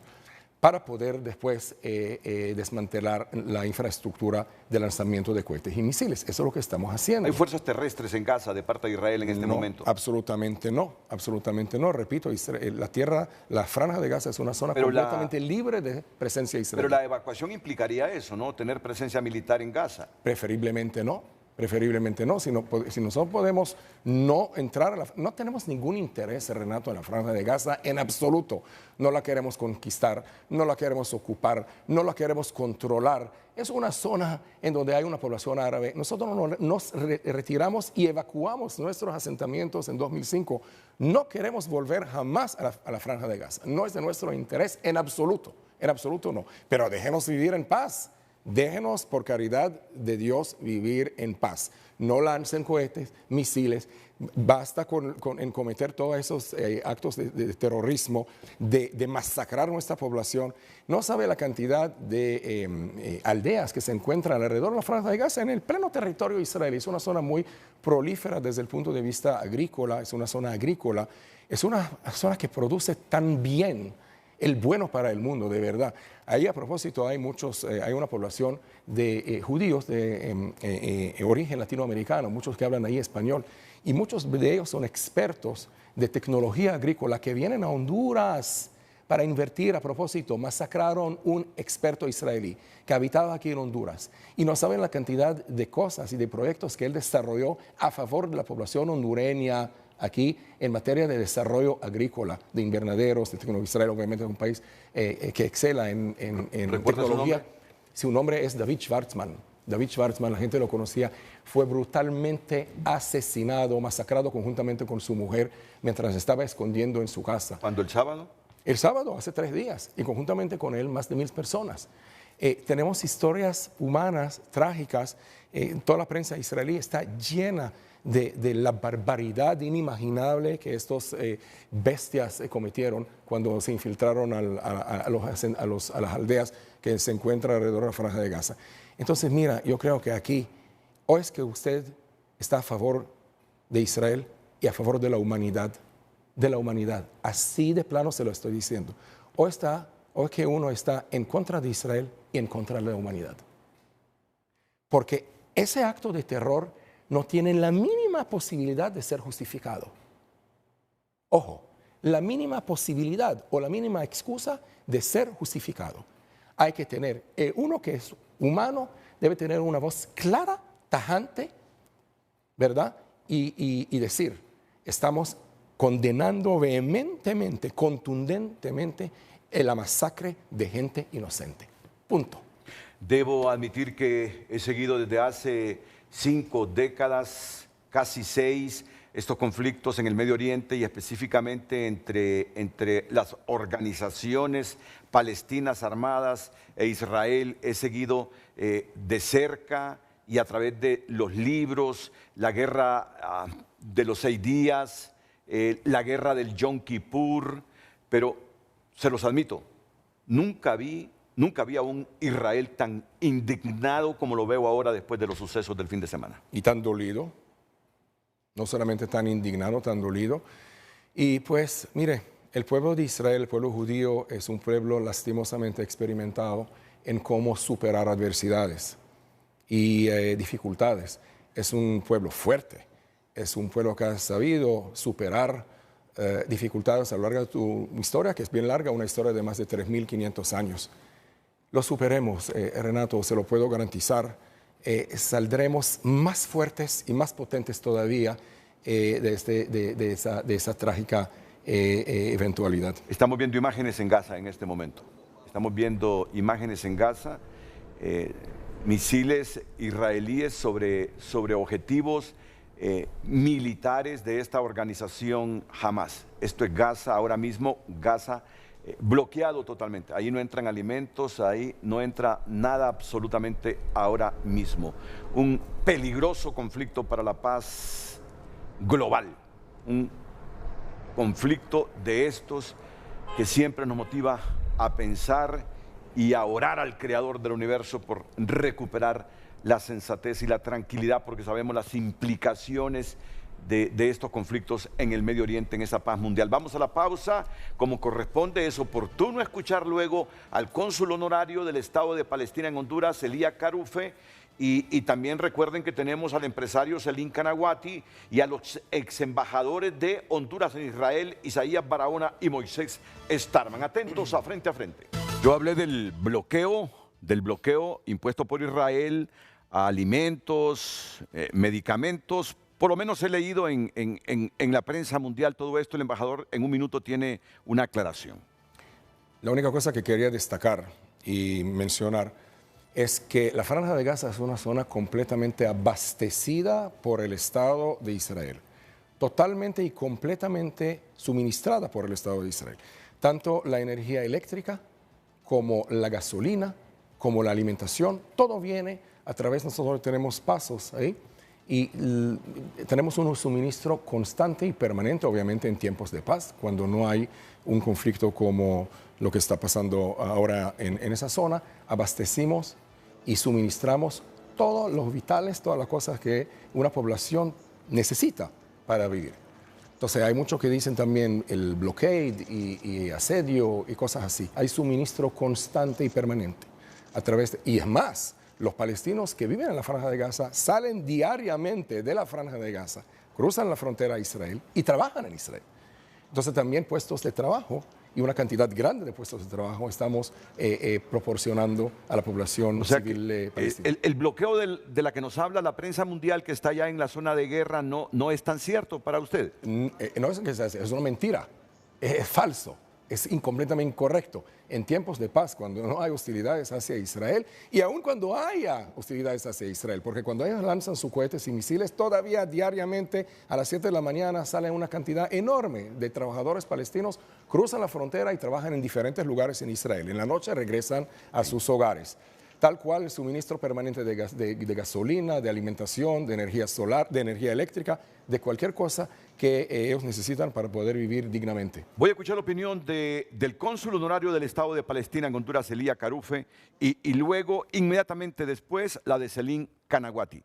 para poder después desmantelar la infraestructura de lanzamiento de cohetes y misiles. Eso es lo que estamos haciendo. ¿Hay fuerzas terrestres en Gaza de parte de Israel en este momento? Absolutamente no, absolutamente no. Repito, la Franja de Gaza es una zona completamente libre de presencia israelí. Pero la evacuación implicaría eso, ¿no? Tener presencia militar en Gaza. Preferiblemente no. Preferiblemente no, si nosotros podemos no entrar no tenemos ningún interés, Renato, en la Franja de Gaza en absoluto. No la queremos conquistar, no la queremos ocupar, no la queremos controlar. Es una zona en donde hay una población árabe. Nosotros nos retiramos y evacuamos nuestros asentamientos en 2005. No queremos volver jamás a la Franja de Gaza. No es de nuestro interés en absoluto no. Pero déjenos vivir en paz. Déjenos, por caridad de Dios, vivir en paz. No lancen cohetes, misiles. Basta en cometer todos esos actos de terrorismo, de masacrar nuestra población. No sabe la cantidad de aldeas que se encuentran alrededor de la Franja de Gaza en el pleno territorio israelí. Es una zona muy prolífera desde el punto de vista agrícola. Es una zona agrícola. Es una zona que produce tan bien el bueno para el mundo, de verdad. Ahí, a propósito, hay una población de judíos de origen latinoamericano, muchos que hablan ahí español, y muchos de ellos son expertos de tecnología agrícola que vienen a Honduras para invertir. A propósito, masacraron un experto israelí que habitaba aquí en Honduras, y no saben la cantidad de cosas y de proyectos que él desarrolló a favor de la población hondureña, aquí en materia de desarrollo agrícola, de invernaderos, de tecnología. Israel obviamente es un país que excela en tecnología. Su nombre es David Schwartzman. David Schwartzman, la gente lo conocía, fue brutalmente asesinado, masacrado conjuntamente con su mujer mientras estaba escondiendo en su casa. ¿Cuándo, el sábado? El sábado, hace 3 días, y conjuntamente con él más de 1000 personas. Tenemos historias humanas, trágicas. Toda la prensa israelí está llena de la barbaridad inimaginable que estos bestias cometieron cuando se infiltraron a las aldeas que se encuentran alrededor de la Franja de Gaza. Entonces, mira, yo creo que aquí, o es que usted está a favor de Israel y a favor de la humanidad, así de plano se lo estoy diciendo, o es que uno está en contra de Israel y en contra de la humanidad. porque ese acto de terror no tiene la mínima posibilidad de ser justificado. Ojo, la mínima posibilidad o la mínima excusa de ser justificado. Hay que tener, uno que es humano debe tener una voz clara, tajante, ¿verdad? Y decir, estamos condenando vehementemente, contundentemente la masacre de gente inocente. Punto. Debo admitir que he seguido desde hace 5 décadas, casi 6, estos conflictos en el Medio Oriente y específicamente entre las organizaciones palestinas armadas e Israel. He seguido de cerca y a través de los libros, la guerra de los 6 días, la guerra del Yom Kippur, pero se los admito, nunca vi a un Israel tan indignado como lo veo ahora después de los sucesos del fin de semana. Y tan dolido, no solamente tan indignado, tan dolido. Y pues, mire, el pueblo de Israel, el pueblo judío, es un pueblo lastimosamente experimentado en cómo superar adversidades y dificultades. Es un pueblo fuerte, es un pueblo que ha sabido superar dificultades a lo largo de tu historia, que es bien larga, una historia de más de 3.500 años. Lo superemos, Renato, se lo puedo garantizar. Saldremos más fuertes y más potentes todavía de esa trágica eventualidad. Estamos viendo imágenes en Gaza en este momento. Estamos viendo imágenes en Gaza, misiles israelíes sobre objetivos militares de esta organización Hamas. Esto es Gaza ahora mismo, Gaza bloqueado totalmente. Ahí no entran alimentos, ahí no entra nada absolutamente ahora mismo. Un peligroso conflicto para la paz global. Un conflicto de estos que siempre nos motiva a pensar y a orar al Creador del universo por recuperar la sensatez y la tranquilidad, porque sabemos las implicaciones de estos conflictos en el Medio Oriente, en esa paz mundial. Vamos a la pausa, como corresponde. Es oportuno escuchar luego al cónsul honorario del Estado de Palestina en Honduras, Elías Carufe, y también recuerden que tenemos al empresario Selim Canawati y a los ex embajadores de Honduras en Israel, Isaías Barahona y Moisés Starman. Atentos a Frente a Frente. Yo hablé del bloqueo impuesto por Israel a alimentos, medicamentos. Por lo menos he leído en la prensa mundial todo esto. El embajador en un minuto tiene una aclaración. La única cosa que quería destacar y mencionar es que la Franja de Gaza es una zona completamente abastecida por el Estado de Israel, totalmente y completamente suministrada por el Estado de Israel. Tanto la energía eléctrica como la gasolina, como la alimentación, todo viene a través, nosotros tenemos pasos ahí, y tenemos un suministro constante y permanente, obviamente en tiempos de paz, cuando no hay un conflicto como lo que está pasando ahora en esa zona. Abastecimos y suministramos todos los vitales, todas las cosas que una población necesita para vivir. Entonces hay muchos que dicen también el blockade y asedio y cosas así. Hay suministro constante y permanente a través de, y es más, los palestinos que viven en la Franja de Gaza salen diariamente de la Franja de Gaza, cruzan la frontera a Israel y trabajan en Israel. Entonces también puestos de trabajo y una cantidad grande de puestos de trabajo estamos proporcionando a la población civil palestina. El bloqueo de la que nos habla la prensa mundial, que está ya en la zona de guerra, no es tan cierto para usted. No es que es una mentira, es falso. Es completamente incorrecto. En tiempos de paz, cuando no hay hostilidades hacia Israel, y aún cuando haya hostilidades hacia Israel, porque cuando ellos lanzan sus cohetes y misiles, todavía diariamente a las 7 de la mañana sale una cantidad enorme de trabajadores palestinos, cruzan la frontera y trabajan en diferentes lugares en Israel. En la noche regresan a sus hogares. Tal cual el suministro permanente de gasolina, de alimentación, de energía solar, de energía eléctrica, de cualquier cosa que ellos necesitan para poder vivir dignamente. Voy a escuchar la opinión del cónsul honorario del Estado de Palestina en Honduras, Elías Carufe, y luego, inmediatamente después, la de Selim Canawati.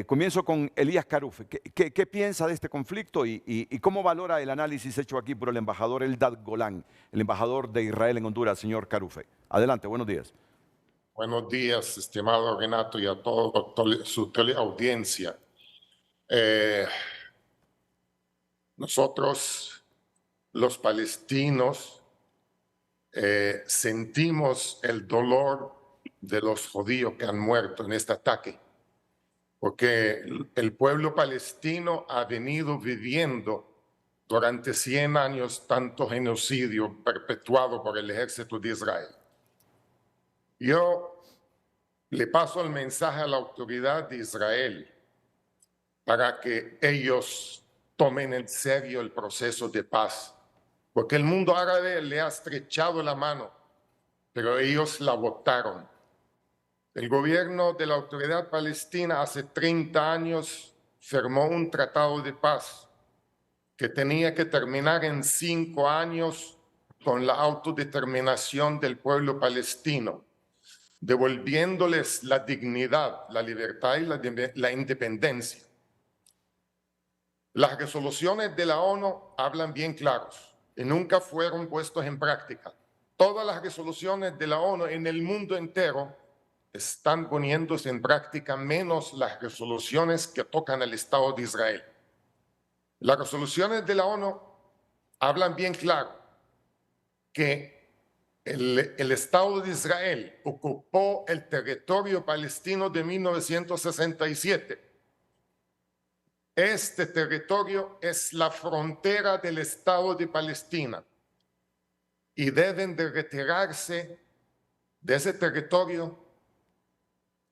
Comienzo con Elías Carufe. ¿Qué piensa de este conflicto y cómo valora el análisis hecho aquí por el embajador Eldad Golán, el embajador de Israel en Honduras, señor Carufe? Adelante, buenos días. Buenos días, estimado Renato, y a toda su teleaudiencia. Nosotros, los palestinos, sentimos el dolor de los judíos que han muerto en este ataque, porque el pueblo palestino ha venido viviendo durante 100 años tanto genocidio perpetuado por el ejército de Israel. Yo le paso el mensaje a la autoridad de Israel para que ellos tomen en serio el proceso de paz, porque el mundo árabe le ha estrechado la mano, pero ellos la botaron. El gobierno de la autoridad palestina hace 30 años firmó un tratado de paz que tenía que terminar en 5 años con la autodeterminación del pueblo palestino, devolviéndoles la dignidad, la libertad y la independencia. Las resoluciones de la ONU hablan bien claros y nunca fueron puestos en práctica. Todas las resoluciones de la ONU en el mundo entero están poniéndose en práctica, menos las resoluciones que tocan al Estado de Israel. Las resoluciones de la ONU hablan bien claro que el Estado de Israel ocupó el territorio palestino de 1967. Este territorio es la frontera del Estado de Palestina y deben de retirarse de ese territorio,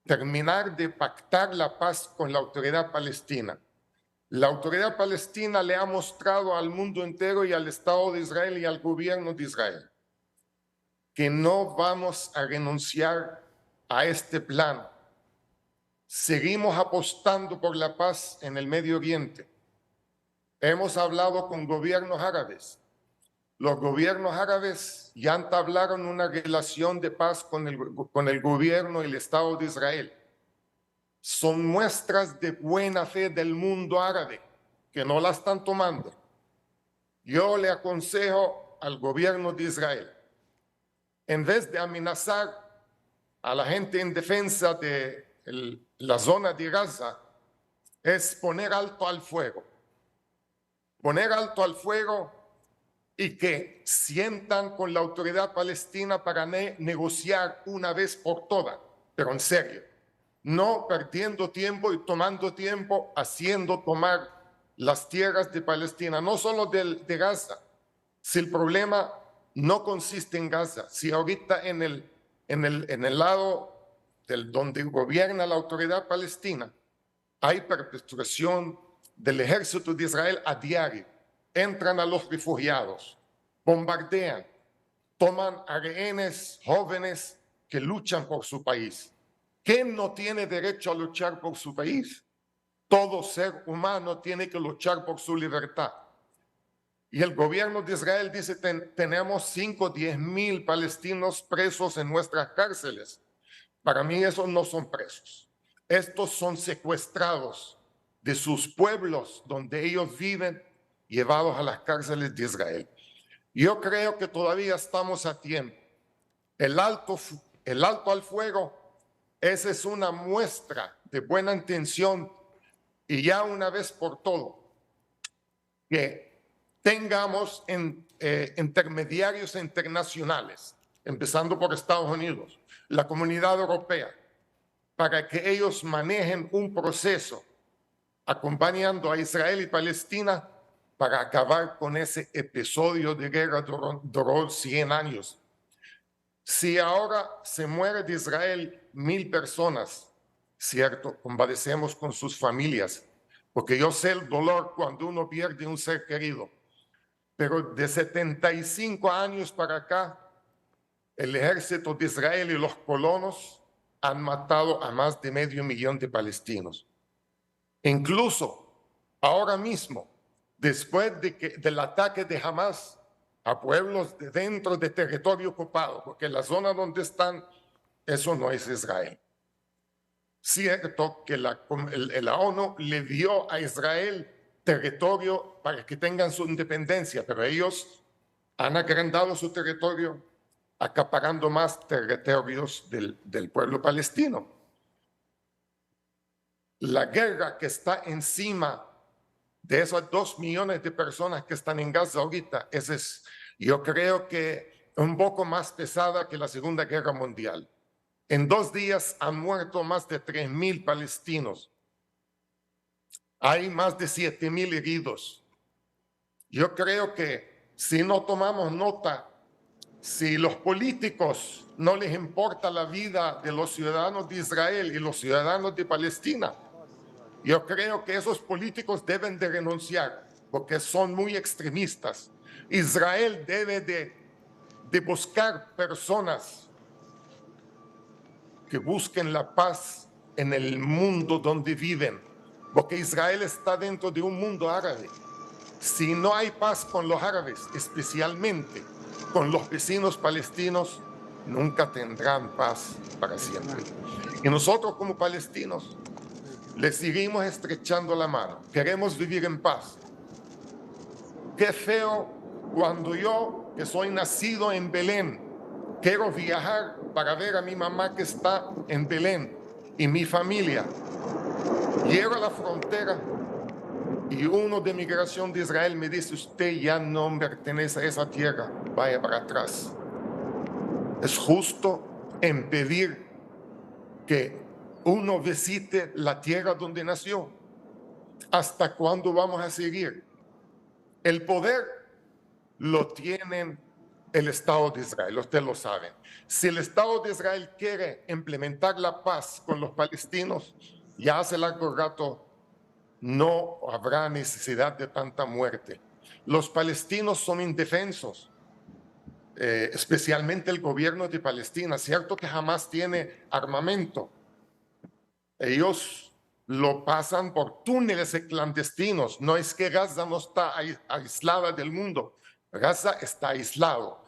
terminar de pactar la paz con la autoridad palestina. La autoridad palestina le ha mostrado al mundo entero y al Estado de Israel y al gobierno de Israel que no vamos a renunciar a este plan. Seguimos apostando por la paz en el Medio Oriente. Hemos hablado con gobiernos árabes. Los gobiernos árabes ya entablaron una relación de paz con el gobierno y el Estado de Israel. Son muestras de buena fe del mundo árabe que no la están tomando. Yo le aconsejo al gobierno de Israel, en vez de amenazar a la gente en defensa de la zona de Gaza, es poner alto al fuego. Poner alto al fuego y que sientan con la autoridad palestina para negociar una vez por todas, pero en serio, no perdiendo tiempo y tomando tiempo haciendo tomar las tierras de Palestina, no solo de Gaza. Si el problema no consiste en Gaza, si ahorita en el lado donde gobierna la autoridad palestina hay perpetuación del ejército de Israel a diario, entran a los refugiados, bombardean, toman a rehenes jóvenes que luchan por su país. ¿Quién no tiene derecho a luchar por su país? Todo ser humano tiene que luchar por su libertad. Y el gobierno de Israel dice, tenemos 5 o 10 mil palestinos presos en nuestras cárceles. Para mí esos no son presos. Estos son secuestrados de sus pueblos donde ellos viven, llevados a las cárceles de Israel. Yo creo que todavía estamos a tiempo. El alto al fuego, esa es una muestra de buena intención y ya una vez por todo que tengamos intermediarios internacionales, empezando por Estados Unidos, la Comunidad Europea, para que ellos manejen un proceso acompañando a Israel y Palestina para acabar con ese episodio de guerra duró 100 años. Si ahora se muere de Israel 1000 personas, cierto, compadecemos con sus familias, porque yo sé el dolor cuando uno pierde un ser querido, pero de 75 años para acá, el ejército de Israel y los colonos han matado a más de 500,000 de palestinos. Incluso ahora mismo, después del ataque de Hamas a pueblos dentro de territorio ocupado, porque la zona donde están, eso no es Israel. Cierto que la ONU le dio a Israel territorio para que tengan su independencia, pero ellos han agrandado su territorio, acaparando más territorios del pueblo palestino. La guerra que está encima de esos 2 millones de personas que están en Gaza ahorita, yo creo que un poco más pesada que la Segunda Guerra Mundial. En 2 días han muerto más de 3.000 palestinos. Hay más de 7.000 heridos. Yo creo que si no tomamos nota, si los políticos no les importa la vida de los ciudadanos de Israel y los ciudadanos de Palestina, yo creo que esos políticos deben de renunciar porque son muy extremistas. Israel debe de buscar personas que busquen la paz en el mundo donde viven, porque Israel está dentro de un mundo árabe. Si no hay paz con los árabes, especialmente con los vecinos palestinos, nunca tendrán paz para siempre. Y nosotros como palestinos les seguimos estrechando la mano. Queremos vivir en paz. Qué feo cuando yo, que soy nacido en Belén, quiero viajar para ver a mi mamá que está en Belén y mi familia. Llego a la frontera y uno de migración de Israel me dice: usted ya no pertenece a esa tierra, vaya para atrás. Es justo impedir que uno visite la tierra donde nació. ¿Hasta cuándo vamos a seguir? El poder lo tienen el Estado de Israel, ustedes lo saben. Si el Estado de Israel quiere implementar la paz con los palestinos, ya hace largo rato no habrá necesidad de tanta muerte. Los palestinos son indefensos, especialmente el gobierno de Palestina. Cierto que jamás tiene armamento. Ellos lo pasan por túneles clandestinos. No es que Gaza no está aislada del mundo. Gaza está aislado.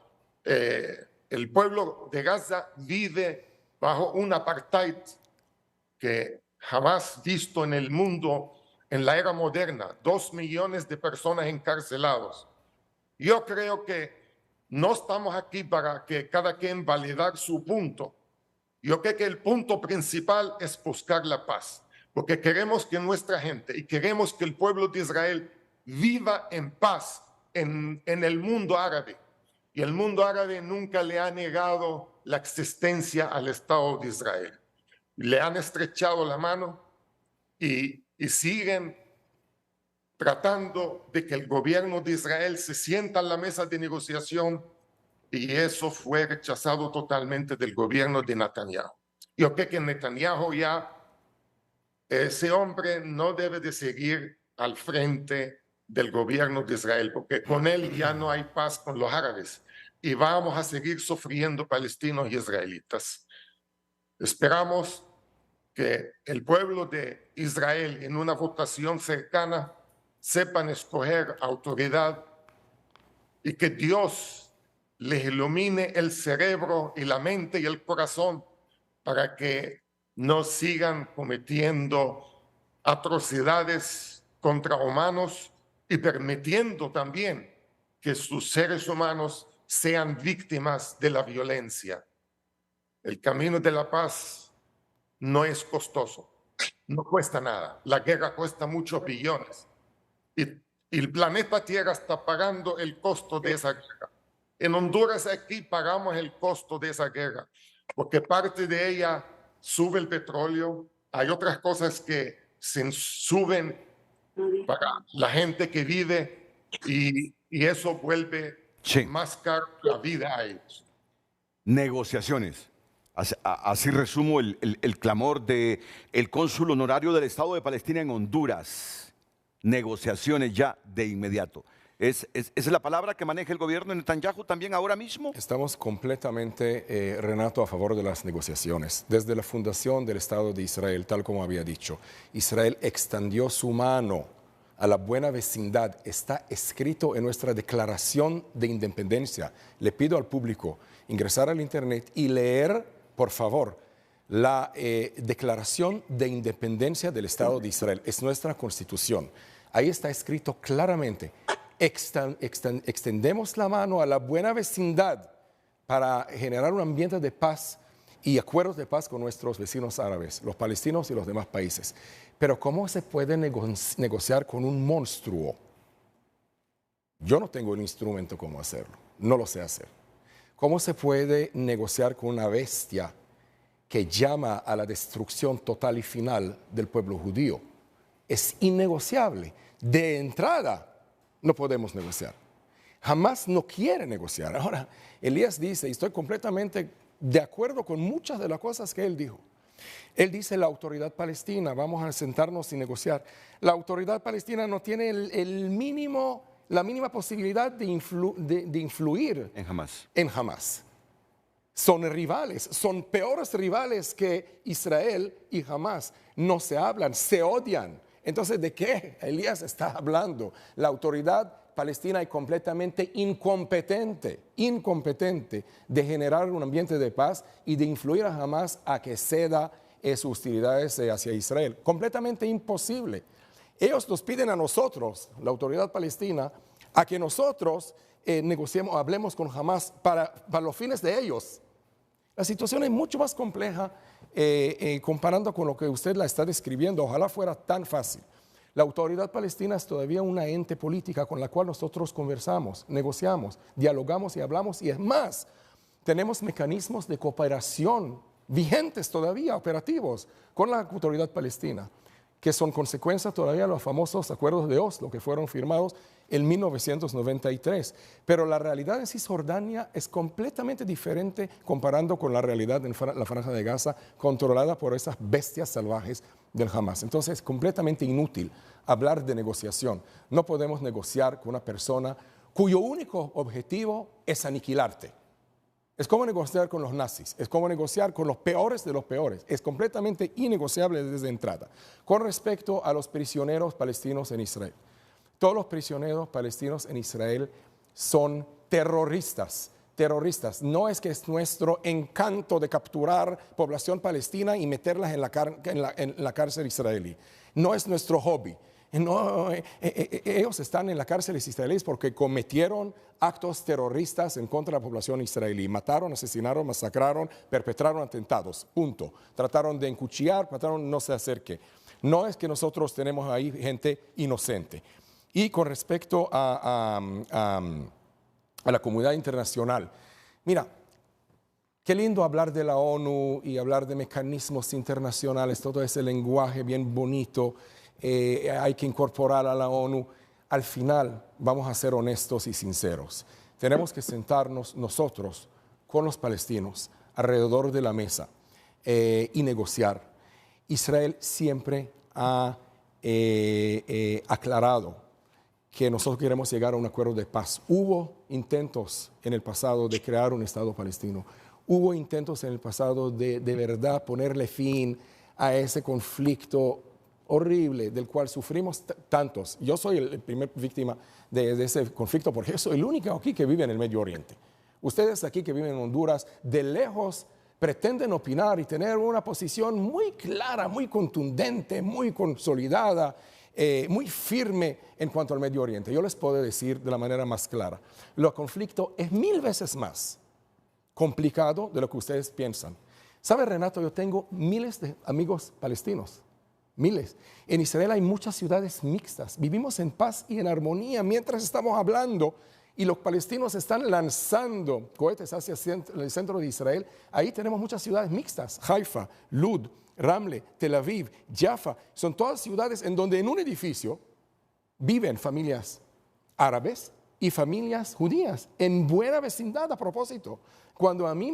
El pueblo de Gaza vive bajo un apartheid que jamás visto en el mundo en la era moderna. 2 millones de personas encarcelados. Yo creo que no estamos aquí para que cada quien validar su punto. Yo creo que el punto principal es buscar la paz, porque queremos que nuestra gente y queremos que el pueblo de Israel viva en paz en el mundo árabe. Y el mundo árabe nunca le ha negado la existencia al Estado de Israel. Le han estrechado la mano y siguen tratando de que el gobierno de Israel se sienta en la mesa de negociación, y eso fue rechazado totalmente del gobierno de Netanyahu. Yo creo que Netanyahu ese hombre no debe de seguir al frente del gobierno de Israel, porque con él ya no hay paz con los árabes y vamos a seguir sufriendo palestinos y israelitas. Esperamos que el pueblo de Israel en una votación cercana sepan escoger autoridad y que Dios les ilumine el cerebro y la mente y el corazón para que no sigan cometiendo atrocidades contra humanos y permitiendo también que sus seres humanos sean víctimas de la violencia. El camino de la paz no es costoso, no cuesta nada. La guerra cuesta muchos billones y el planeta Tierra está pagando el costo de esa guerra. En Honduras aquí pagamos el costo de esa guerra, porque parte de ella sube el petróleo, hay otras cosas que se suben para la gente que vive y eso vuelve más caro la vida a ellos. Negociaciones. Así resumo el clamor del cónsul honorario del Estado de Palestina en Honduras. Negociaciones ya de inmediato. ¿Esa es la palabra que maneja el gobierno de Netanyahu también ahora mismo? Estamos completamente, Renato, a favor de las negociaciones. Desde la fundación del Estado de Israel, tal como había dicho, Israel extendió su mano a la buena vecindad. Está escrito en nuestra declaración de independencia. Le pido al público ingresar al internet y leer, por favor, la declaración de independencia del Estado de Israel. Es nuestra constitución. Ahí está escrito claramente: extendemos la mano a la buena vecindad para generar un ambiente de paz y acuerdos de paz con nuestros vecinos árabes, los palestinos y los demás países. Pero ¿cómo se puede negociar con un monstruo? Yo no tengo el instrumento cómo hacerlo, no lo sé hacer. ¿Cómo se puede negociar con una bestia que llama a la destrucción total y final del pueblo judío? Es innegociable. De entrada, no podemos negociar. Jamás no quiere negociar. Ahora, Elías dice, y estoy completamente de acuerdo con muchas de las cosas que él dijo. Él dice, la autoridad palestina, vamos a sentarnos y negociar. La autoridad palestina no tiene la mínima posibilidad de influir en Hamás. Son rivales, son peores rivales que Israel y Hamás. No se hablan, se odian. Entonces, ¿de qué Elías está hablando? La autoridad palestina es completamente incompetente de generar un ambiente de paz y de influir a Hamás a que ceda sus hostilidades hacia Israel. Completamente imposible. Ellos nos piden a nosotros, la autoridad palestina, a que nosotros negociemos, hablemos con Hamás para los fines de ellos. La situación es mucho más compleja comparando con lo que usted la está describiendo. Ojalá fuera tan fácil. La autoridad palestina es todavía una ente política con la cual nosotros conversamos, negociamos, dialogamos y hablamos. Y es más, tenemos mecanismos de cooperación vigentes todavía, operativos, con la autoridad palestina, que son consecuencia todavía de los famosos acuerdos de Oslo que fueron firmados en 1993. Pero la realidad en Cisjordania es completamente diferente comparando con la realidad en la Franja de Gaza, controlada por esas bestias salvajes del Hamas. Entonces es completamente inútil hablar de negociación. No podemos negociar con una persona cuyo único objetivo es aniquilarte. Es como negociar con los nazis, es como negociar con los peores de los peores. Es completamente innegociable desde entrada. Con respecto a los prisioneros palestinos en Israel, todos los prisioneros palestinos en Israel son terroristas. Terroristas. No es que es nuestro encanto de capturar población palestina y meterlas en la cárcel israelí. No es nuestro hobby. No, ellos están en las cárceles israelíes porque cometieron actos terroristas en contra de la población israelí. Mataron, asesinaron, masacraron, perpetraron atentados. Punto. Trataron de encuchillar, trataron no sé hacer qué. No es que nosotros tenemos ahí gente inocente. Y con respecto a la comunidad internacional, mira, qué lindo hablar de la ONU y hablar de mecanismos internacionales, todo ese lenguaje bien bonito. Hay que incorporar a la ONU. Al final, vamos a ser honestos y sinceros. Tenemos que sentarnos nosotros con los palestinos alrededor de la mesa y negociar. Israel siempre ha aclarado que nosotros queremos llegar a un acuerdo de paz. Hubo intentos en el pasado de crear un Estado palestino. Hubo intentos en el pasado de verdad ponerle fin a ese conflicto horrible del cual sufrimos tantos. Yo soy el primer víctima de ese conflicto porque yo soy el único aquí que vive en el Medio Oriente. Ustedes aquí que viven en Honduras, de lejos pretenden opinar y tener una posición muy clara, muy contundente, muy consolidada, muy firme en cuanto al Medio Oriente. Yo les puedo decir de la manera más clara, el conflicto es 1000 veces más complicado de lo que ustedes piensan. ¿Sabe, Renato? Yo tengo miles de amigos palestinos. Miles. En Israel hay muchas ciudades mixtas. Vivimos en paz y en armonía mientras estamos hablando y los palestinos están lanzando cohetes hacia el centro de Israel. Ahí tenemos muchas ciudades mixtas. Haifa, Lud, Ramle, Tel Aviv, Jaffa. Son todas ciudades en donde en un edificio viven familias árabes y familias judías en buena vecindad a propósito. Cuando a mí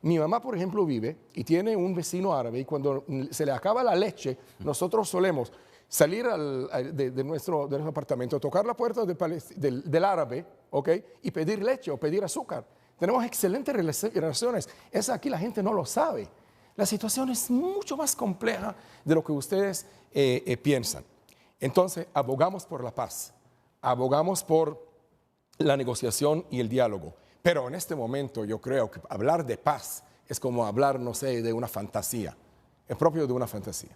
mi mamá, por ejemplo, vive y tiene un vecino árabe y cuando se le acaba la leche, nosotros solemos salir de nuestro apartamento, tocar la puerta del árabe, ¿ok? Y pedir leche o pedir azúcar. Tenemos excelentes relaciones. Esa aquí la gente no lo sabe. La situación es mucho más compleja de lo que ustedes piensan. Entonces, abogamos por la paz, abogamos por la negociación y el diálogo. Pero en este momento yo creo que hablar de paz es como hablar, no sé, de una fantasía. Es propio de una fantasía.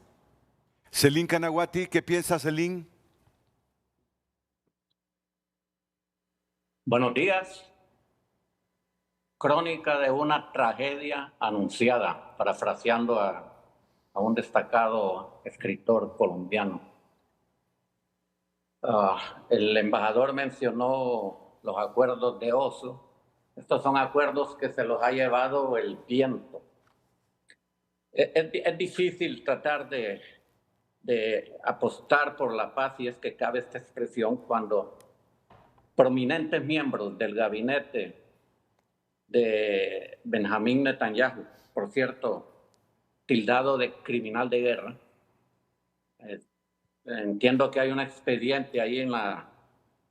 Celín Canaguati, ¿qué piensa Celín? Buenos días. crónica de una tragedia anunciada, parafraseando a un destacado escritor colombiano. El embajador mencionó los acuerdos de Oslo. Estos son acuerdos que se los ha llevado el viento. Es difícil tratar de apostar por la paz, y es que cabe esta expresión, cuando prominentes miembros del gabinete de Benjamín Netanyahu, por cierto, tildado de criminal de guerra, entiendo que hay un expediente ahí en la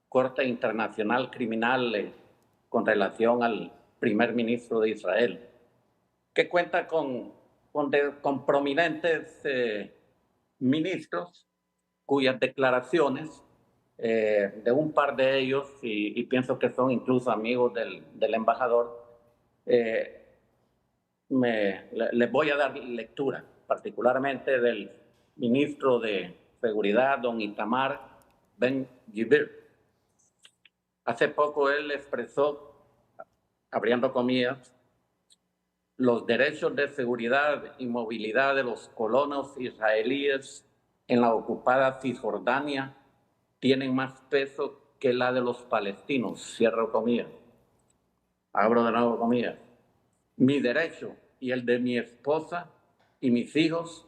Corte Internacional Criminal con relación al primer ministro de Israel, que cuenta con prominentes ministros cuyas declaraciones, de un par de ellos, y pienso que son incluso amigos del embajador, les voy a dar lectura, particularmente del ministro de Seguridad, don Itamar Ben-Gvir. Hace poco él expresó, abriendo comillas, los derechos de seguridad y movilidad de los colonos israelíes en la ocupada Cisjordania tienen más peso que la de los palestinos. Cierro comillas. Abro de nuevo comillas. Mi derecho y el de mi esposa y mis hijos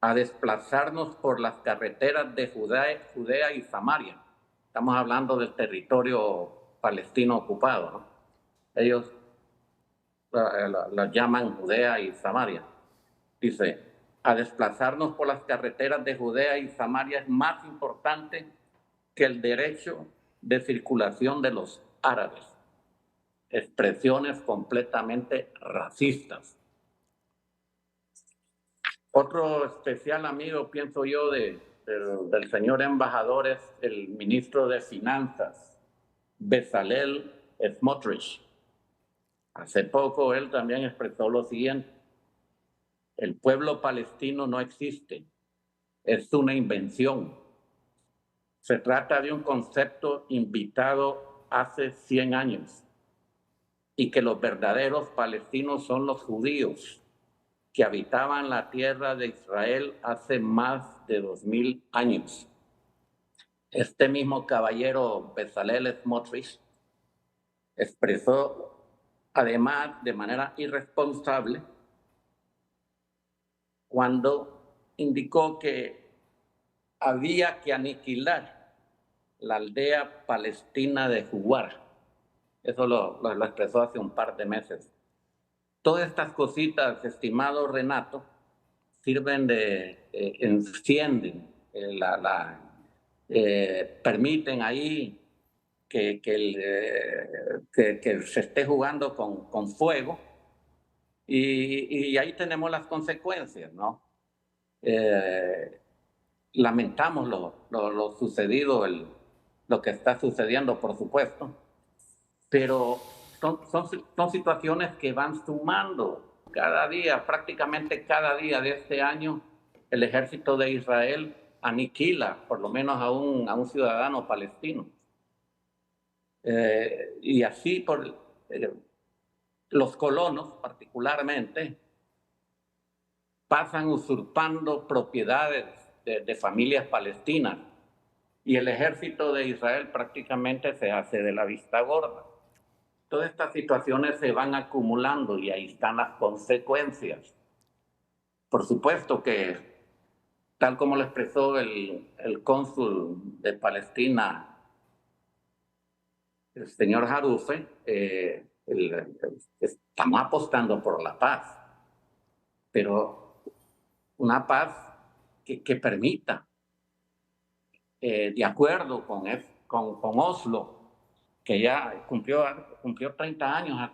a desplazarnos por las carreteras de Judea y Samaria. Estamos hablando del territorio palestino ocupado, ¿no? Ellos la llaman Judea y Samaria. Dice, a desplazarnos por las carreteras de Judea y Samaria es más importante que el derecho de circulación de los árabes. Expresiones completamente racistas. Otro especial amigo, pienso yo, del señor embajador es el ministro de Finanzas, Bezalel Smotrich. Hace poco él también expresó lo siguiente: el pueblo palestino no existe, es una invención. Se trata de un concepto inventado hace 100 años y que los verdaderos palestinos son los judíos que habitaban la tierra de Israel hace más de 2000 años. Este mismo caballero Bezalel Smotrich expresó además de manera irresponsable cuando indicó que había que aniquilar la aldea palestina de Juwar. Eso lo expresó hace un par de meses. Todas estas cositas, estimado Renato, sirven encienden, permiten ahí que se esté jugando con fuego, y ahí tenemos las consecuencias, ¿no? Lamentamos lo sucedido, lo que está sucediendo, por supuesto, pero son situaciones que van sumando cada día, prácticamente cada día de este año. El ejército de Israel aniquila por lo menos a un ciudadano palestino. Y así los colonos particularmente pasan usurpando propiedades de familias palestinas, y el ejército de Israel prácticamente se hace de la vista gorda. Todas estas situaciones se van acumulando y ahí están las consecuencias. Por supuesto que, tal como lo expresó el cónsul de Palestina, el señor Jarufe, estamos apostando por la paz, pero una paz que permita, de acuerdo con Oslo, que ya cumplió 30 años,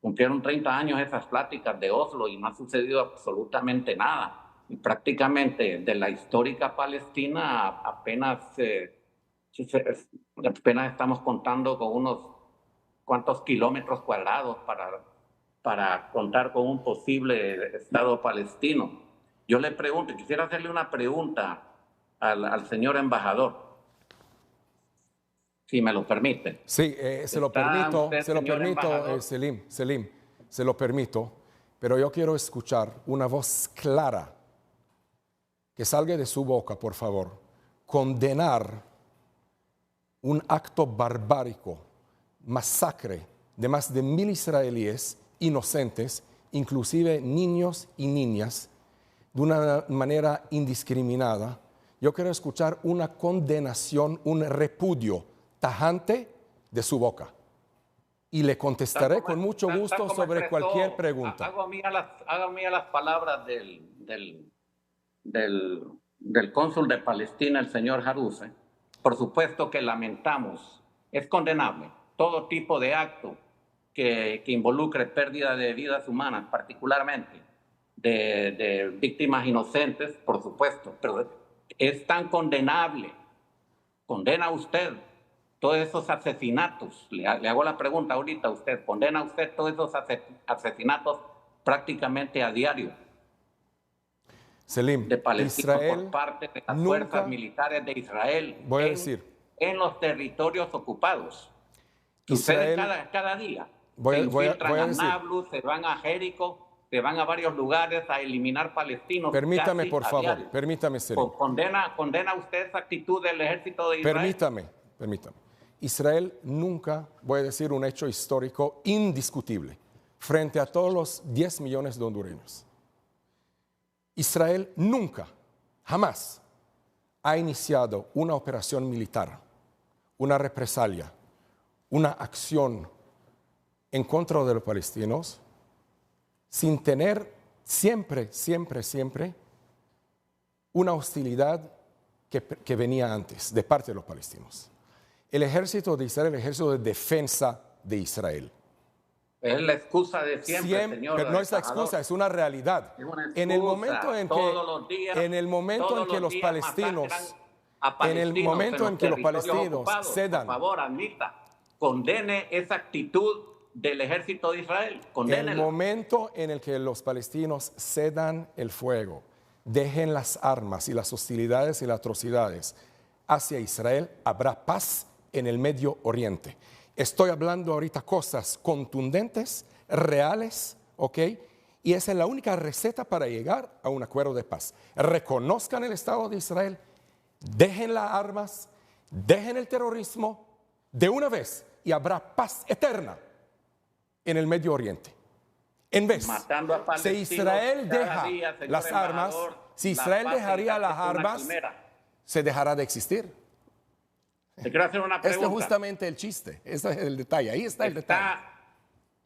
cumplieron 30 años esas pláticas de Oslo y no ha sucedido absolutamente nada. Y prácticamente de la histórica Palestina apenas estamos contando con unos cuantos kilómetros cuadrados para contar con un posible Estado palestino. Yo le pregunto, quisiera hacerle una pregunta al señor embajador. si me lo permite. Sí, se lo permito, Selim, se lo permito, pero yo quiero escuchar una voz clara que salga de su boca, por favor, condenar un acto barbárico, masacre de más de 1000 israelíes inocentes, inclusive niños y niñas, de una manera indiscriminada. Yo quiero escuchar una condenación, un repudio tajante de su boca. Y le contestaré con mucho gusto sobre cualquier pregunta. Hago mías las palabras del cónsul de Palestina, el señor Harouse. Por supuesto que lamentamos, es condenable todo tipo de acto que involucre pérdida de vidas humanas, particularmente de víctimas inocentes, por supuesto, pero es tan condenable. ¿Condena usted todos esos asesinatos? Le hago la pregunta ahorita a usted. ¿Condena usted todos esos asesinatos prácticamente a diario? Selim, de Palestina Israel por parte de las fuerzas militares de Israel en los territorios ocupados? Ustedes cada día se infiltran a Nablus, se van a Jericó, se van a varios lugares a eliminar palestinos. Permítame, por favor, permítame, Selim. ¿Condena usted esa actitud del ejército de Israel? Permítame. Israel nunca, voy a decir un hecho histórico indiscutible, frente a todos los 10 millones de hondureños. Israel nunca, jamás, ha iniciado una operación militar, una represalia, una acción en contra de los palestinos, sin tener siempre una hostilidad que venía antes de parte de los palestinos. El ejército de Israel, el ejército de defensa de Israel. Es la excusa de siempre, señor. Pero no es la excusa, es una realidad. Es una excusa. En el momento en que los palestinos cedan. Por favor, admita, condene esa actitud del ejército de Israel. En el momento en el que los palestinos cedan el fuego, dejen las armas y las hostilidades y las atrocidades hacia Israel, habrá paz en el Medio Oriente. Estoy hablando ahorita cosas contundentes, reales, ¿ok? Y esa es la única receta para llegar a un acuerdo de paz. Reconozcan el Estado de Israel, dejen las armas, dejen el terrorismo de una vez y habrá paz eterna en el Medio Oriente. En vez, si Israel deja las armas, si Israel dejaría las armas, se dejará de existir. Te quiero hacer una pregunta. Este es justamente el chiste, este es el detalle, ahí está el detalle.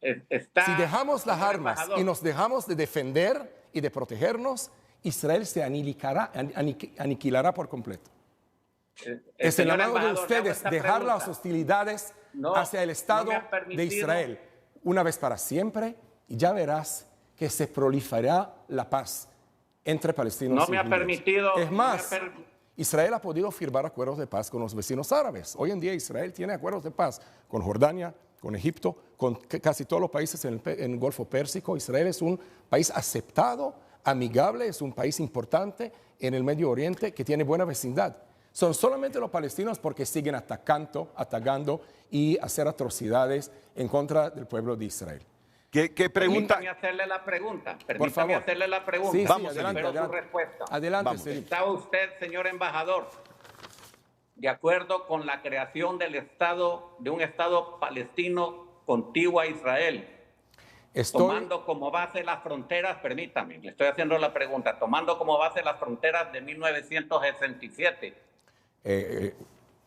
Si dejamos las armas y nos dejamos de defender y de protegernos, Israel se aniquilará por completo. Es el llamado de ustedes dejar las hostilidades hacia el Estado de Israel una vez para siempre y ya verás que se proliferará la paz entre palestinos y judíos. Es más, Israel ha podido firmar acuerdos de paz con los vecinos árabes. Hoy en día Israel tiene acuerdos de paz con Jordania, con Egipto, con casi todos los países en el Golfo Pérsico. Israel es un país aceptado, amigable, es un país importante en el Medio Oriente que tiene buena vecindad. Son solamente los palestinos porque siguen atacando y hacer atrocidades en contra del pueblo de Israel. ¿Qué pregunta? Permítame hacerle la pregunta. Por favor. Hacerle la pregunta. Sí, vamos, adelante. Su respuesta. Adelante, ¿Está usted, señor embajador, de acuerdo con la creación de un Estado palestino contiguo a Israel? Tomando como base las fronteras, permítame, le estoy haciendo la pregunta, tomando como base las fronteras de 1967,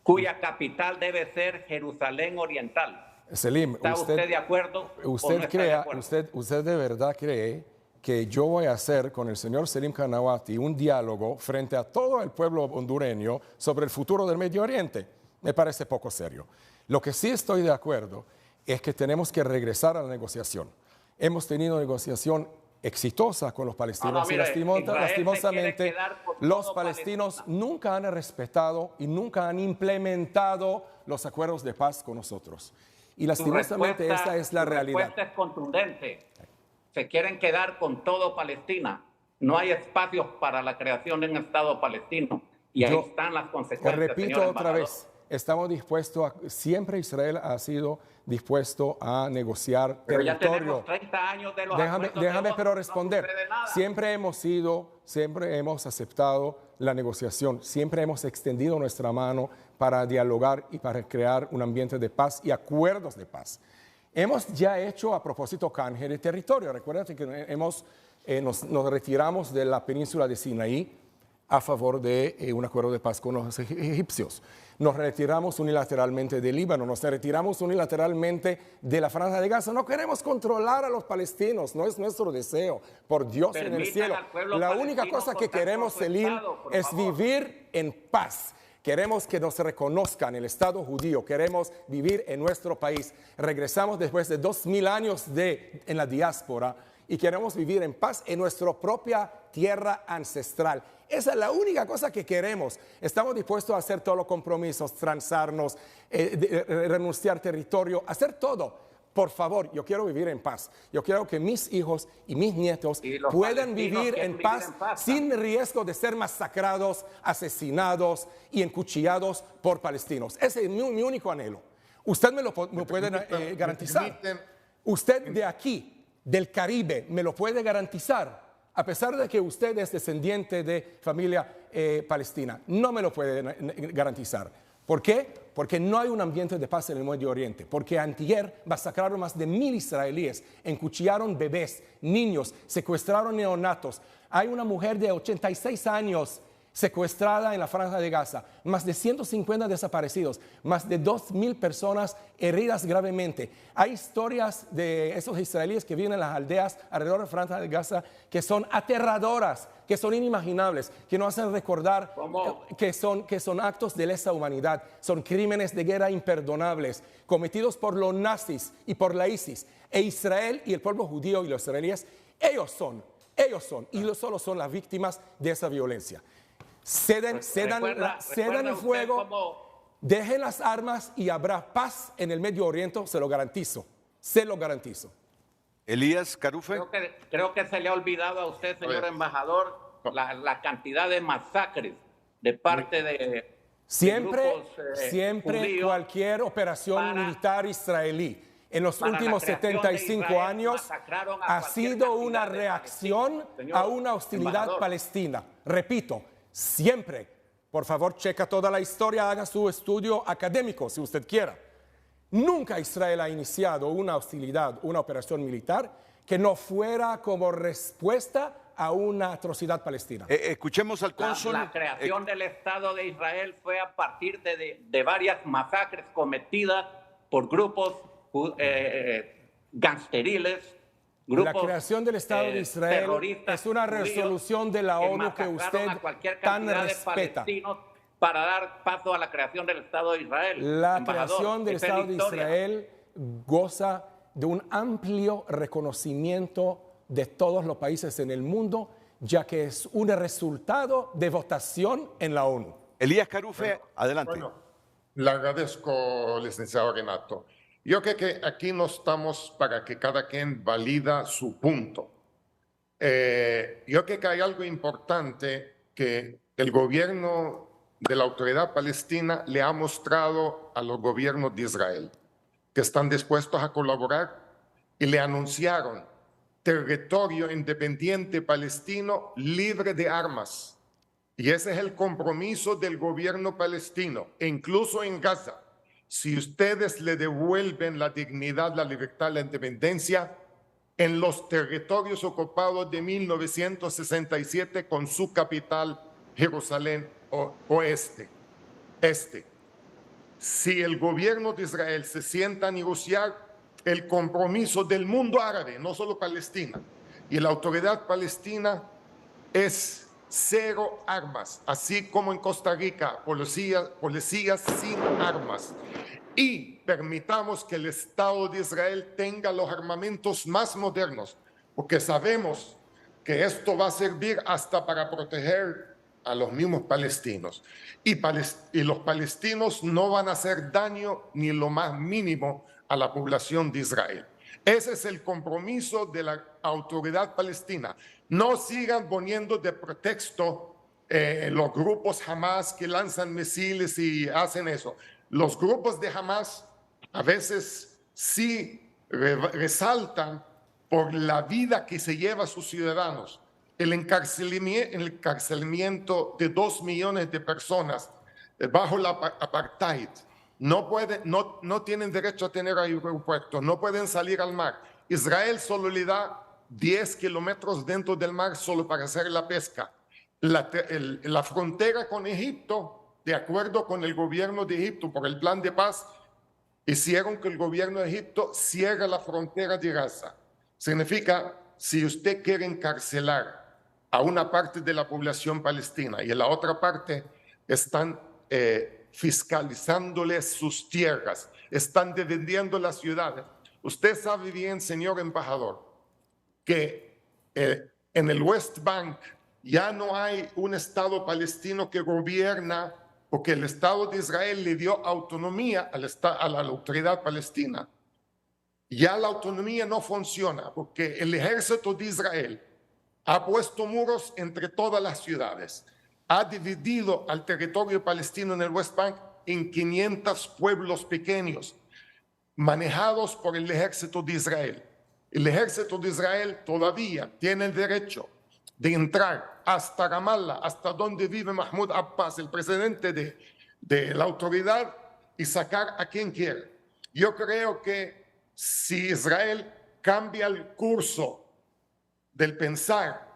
cuya capital debe ser Jerusalén Oriental. Selim, ¿Está usted de acuerdo? ¿Usted de verdad cree que yo voy a hacer con el señor Selim Kanawati un diálogo frente a todo el pueblo hondureño sobre el futuro del Medio Oriente? Me parece poco serio. Lo que sí estoy de acuerdo es que tenemos que regresar a la negociación. Hemos tenido negociación exitosa con los palestinos y lastimosamente los palestinos nunca han respetado y nunca han implementado los acuerdos de paz con nosotros. Y lastimosamente esa es la realidad. La respuesta es contundente. Se quieren quedar con todo Palestina. No hay espacios para la creación de un Estado palestino. Y ahí están las consecuencias. Repito otra vez, estamos dispuestos siempre Israel ha sido dispuesto a negociar Pero ya territorio. tenemos 30 años de los Déjame acuerdos pero no responder. sucede nada. Siempre hemos aceptado la negociación, siempre hemos extendido nuestra mano para dialogar y para crear un ambiente de paz y acuerdos de paz. Hemos ya hecho a propósito canje de territorio. Recuerden que nos retiramos de la península de Sinaí a favor de un acuerdo de paz con los egipcios. Nos retiramos unilateralmente del Líbano, nos retiramos unilateralmente de la Franja de Gaza. No queremos controlar a los palestinos, no es nuestro deseo, por Dios en el cielo. La única cosa que queremos, Selim, es vivir en paz. Queremos que nos reconozcan el Estado judío, queremos vivir en nuestro país. Regresamos después de 2000 años en la diáspora y queremos vivir en paz en nuestra propia tierra ancestral. Esa es la única cosa que queremos. Estamos dispuestos a hacer todos los compromisos, transarnos, renunciar territorio, hacer todo. Por favor, yo quiero vivir en paz. Yo quiero que mis hijos y mis nietos puedan vivir en paz sin riesgo de ser masacrados, asesinados y encuchillados por palestinos. Ese es mi único anhelo. Usted me lo puede garantizar. Usted de aquí, del Caribe, me lo puede garantizar. A pesar de que usted es descendiente de familia palestina, no me lo puede garantizar. ¿Por qué? Porque no hay un ambiente de paz en el Medio Oriente. Porque antier masacraron más de 1000 israelíes, encuchillaron bebés, niños, secuestraron neonatos. Hay una mujer de 86 años secuestrada en la Franja de Gaza, más de 150 desaparecidos, más de 2000 personas heridas gravemente. Hay historias de esos israelíes que viven en las aldeas alrededor de la Franja de Gaza que son aterradoras, que son inimaginables, que nos hacen recordar que son actos de lesa humanidad, son crímenes de guerra imperdonables cometidos por los nazis y por la ISIS. E Israel y el pueblo judío y los israelíes, ellos son y solo son las víctimas de esa violencia. Cedan el fuego, dejen las armas y habrá paz en el Medio Oriente, se lo garantizo. Elías Carufe. Creo que se le ha olvidado a usted, señor embajador, la cantidad de masacres de parte de Siempre judíos cualquier operación militar israelí en los últimos 75 años ha sido una reacción a una hostilidad palestina. Repito, siempre. Por favor, checa toda la historia, haga su estudio académico si usted quiera. Nunca Israel ha iniciado una hostilidad, una operación militar que no fuera como respuesta a una atrocidad palestina. Escuchemos al cónsul. La creación del Estado de Israel fue a partir de varias masacres cometidas por grupos gangsteriles. La creación del Estado de Israel es una resolución de la ONU que usted tan respeta. Para dar paso a la creación del Estado de Israel. La creación del Estado de Israel goza de un amplio reconocimiento de todos los países en el mundo, ya que es un resultado de votación en la ONU. Elías Carufe, adelante. Bueno, le agradezco, licenciado Renato. Yo creo que aquí no estamos para que cada quien valida su punto. Yo creo que hay algo importante que el gobierno de la Autoridad Palestina le ha mostrado a los gobiernos de Israel, que están dispuestos a colaborar y le anunciaron territorio independiente palestino libre de armas. Y ese es el compromiso del gobierno palestino, e incluso en Gaza. Si ustedes le devuelven la dignidad, la libertad, la independencia en los territorios ocupados de 1967 con su capital, Jerusalén Oeste. Si el gobierno de Israel se sienta a negociar el compromiso del mundo árabe, no solo Palestina, y la autoridad palestina es 0 armas, así como en Costa Rica, policías sin armas. Y permitamos que el Estado de Israel tenga los armamentos más modernos, porque sabemos que esto va a servir hasta para proteger a los mismos palestinos. Y los palestinos no van a hacer daño ni lo más mínimo a la población de Israel. Ese es el compromiso de la autoridad palestina. No sigan poniendo de pretexto los grupos Hamas que lanzan misiles y hacen eso. los grupos de Hamas a veces sí resaltan por la vida que se lleva a sus ciudadanos. El encarcelamiento de 2 millones de personas bajo la apartheid. No tienen derecho a tener aeropuertos, no pueden salir al mar. Israel solo le da 10 kilómetros dentro del mar solo para hacer la pesca. La frontera con Egipto, de acuerdo con el gobierno de Egipto, por el plan de paz, hicieron que el gobierno de Egipto cierre la frontera de Gaza. Significa, si usted quiere encarcelar a una parte de la población palestina y en la otra parte están fiscalizándoles sus tierras, están defendiendo las ciudades. Usted sabe bien, señor embajador, que en el West Bank ya no hay un Estado palestino que gobierna, porque el Estado de Israel le dio autonomía a la autoridad palestina. Ya la autonomía no funciona, porque el ejército de Israel ha puesto muros entre todas las ciudades, ha dividido al territorio palestino en el West Bank en 500 pueblos pequeños, manejados por el ejército de Israel. El ejército de Israel todavía tiene el derecho de entrar hasta Ramallah, hasta donde vive Mahmoud Abbas, el presidente de la autoridad, y sacar a quien quiera. Yo creo que si Israel cambia el curso del pensar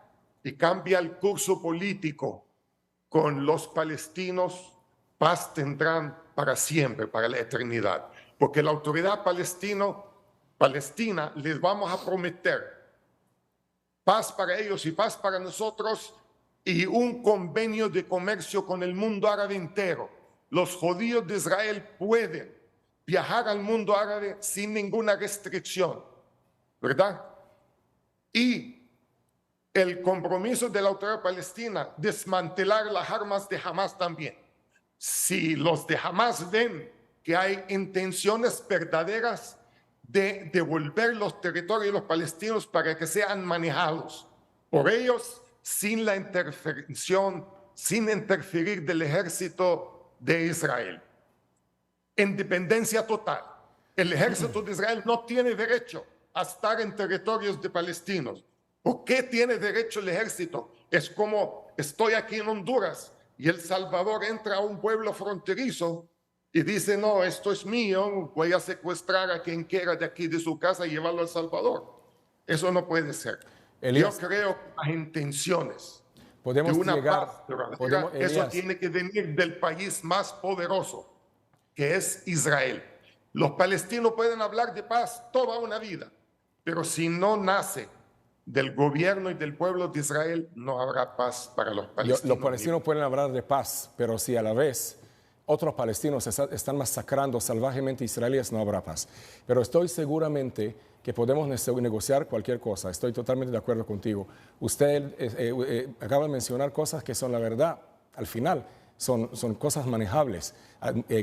y cambia el curso político con los palestinos, paz tendrán para siempre, para la eternidad. Porque la autoridad palestina les vamos a prometer paz para ellos y paz para nosotros y un convenio de comercio con el mundo árabe entero. Los judíos de Israel pueden viajar al mundo árabe sin ninguna restricción, ¿verdad? Y el compromiso de la autoridad palestina, desmantelar las armas de Hamas también. Si los de Hamas ven que hay intenciones verdaderas de devolver los territorios de los palestinos para que sean manejados por ellos sin la intervención, sin interferir del ejército de Israel. Independencia total. El ejército de Israel no tiene derecho a estar en territorios de palestinos. ¿Por qué tiene derecho el ejército? Es como estoy aquí en Honduras y El Salvador entra a un pueblo fronterizo y dice, no, esto es mío, voy a secuestrar a quien quiera de aquí de su casa y llevarlo a El Salvador. Eso no puede ser. Elías, yo creo que las intenciones de una paz verdadera, eso tiene que venir del país más poderoso, que es Israel. Los palestinos pueden hablar de paz toda una vida, pero si no nace del gobierno y del pueblo de Israel, no habrá paz para los palestinos. Los palestinos pueden hablar de paz, pero si a la vez otros palestinos están masacrando salvajemente a israelíes, no habrá paz. Pero estoy seguramente que podemos negociar cualquier cosa. Estoy totalmente de acuerdo contigo. Usted acaba de mencionar cosas que son la verdad. Al final son cosas manejables.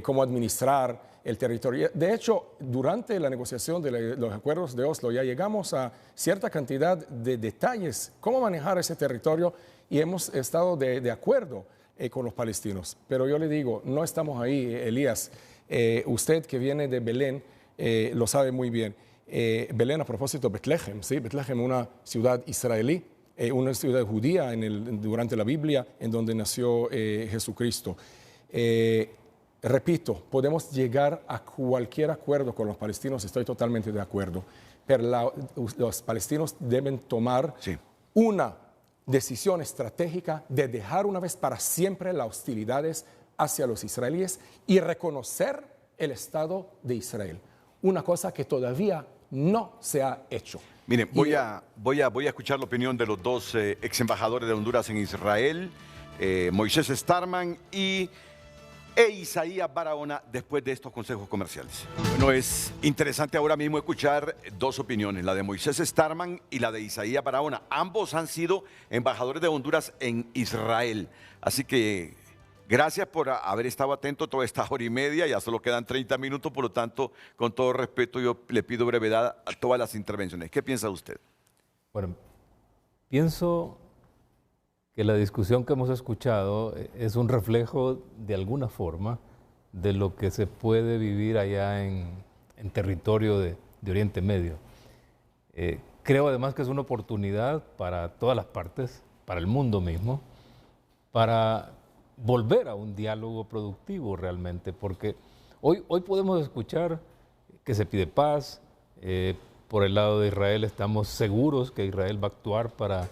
Cómo administrar el territorio. De hecho, durante la negociación de los acuerdos de Oslo ya llegamos a cierta cantidad de detalles, cómo manejar ese territorio, y hemos estado de acuerdo con los palestinos. Pero yo le digo, no estamos ahí, Elías. Usted que viene de Belén lo sabe muy bien. Belén, a propósito, Betlehem, ¿sí? Betlehem, una ciudad israelí, una ciudad judía durante la Biblia, en donde nació Jesucristo. Repito, podemos llegar a cualquier acuerdo con los palestinos, estoy totalmente de acuerdo, pero los palestinos deben tomar una decisión estratégica de dejar una vez para siempre las hostilidades hacia los israelíes y reconocer el Estado de Israel, una cosa que todavía no se ha hecho. Miren, voy a escuchar la opinión de los dos ex embajadores de Honduras en Israel, Moisés Starman e Isaías Barahona, después de estos consejos comerciales. Bueno, es interesante ahora mismo escuchar dos opiniones, la de Moisés Starman y la de Isaías Barahona. Ambos han sido embajadores de Honduras en Israel. Así que gracias por haber estado atento toda esta hora y media. Ya solo quedan 30 minutos, por lo tanto, con todo respeto, yo le pido brevedad a todas las intervenciones. ¿Qué piensa usted? Bueno, pienso que la discusión que hemos escuchado es un reflejo, de alguna forma, de lo que se puede vivir allá en territorio de Oriente Medio. Creo además que es una oportunidad para todas las partes, para el mundo mismo, para volver a un diálogo productivo realmente, porque hoy podemos escuchar que se pide paz. Por el lado de Israel estamos seguros que Israel va a actuar para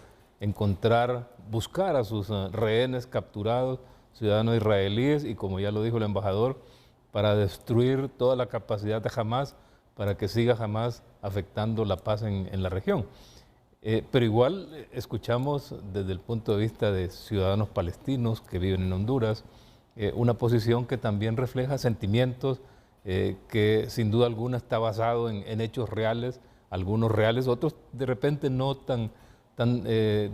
buscar a sus rehenes capturados, ciudadanos israelíes, y como ya lo dijo el embajador, para destruir toda la capacidad de Hamás, para que siga Hamás afectando la paz en la región. Pero igual escuchamos desde el punto de vista de ciudadanos palestinos que viven en Honduras, una posición que también refleja sentimientos que sin duda alguna está basado en hechos reales, algunos reales, otros de repente no tan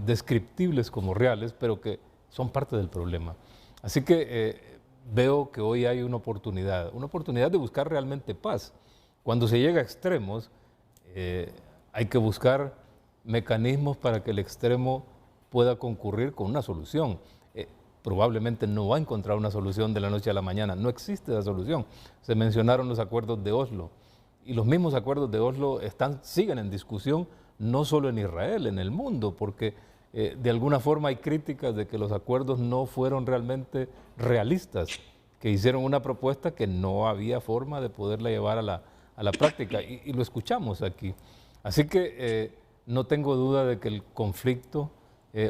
descriptibles como reales, pero que son parte del problema. Así que veo que hoy hay una oportunidad de buscar realmente paz. Cuando se llega a extremos, hay que buscar mecanismos para que el extremo pueda concurrir con una solución. Probablemente no va a encontrar una solución de la noche a la mañana, no existe esa solución. Se mencionaron los acuerdos de Oslo, y los mismos acuerdos de Oslo siguen en discusión, no solo en Israel, en el mundo, porque de alguna forma hay críticas de que los acuerdos no fueron realmente realistas, que hicieron una propuesta que no había forma de poderla llevar a la práctica, y lo escuchamos aquí. Así que no tengo duda de que el conflicto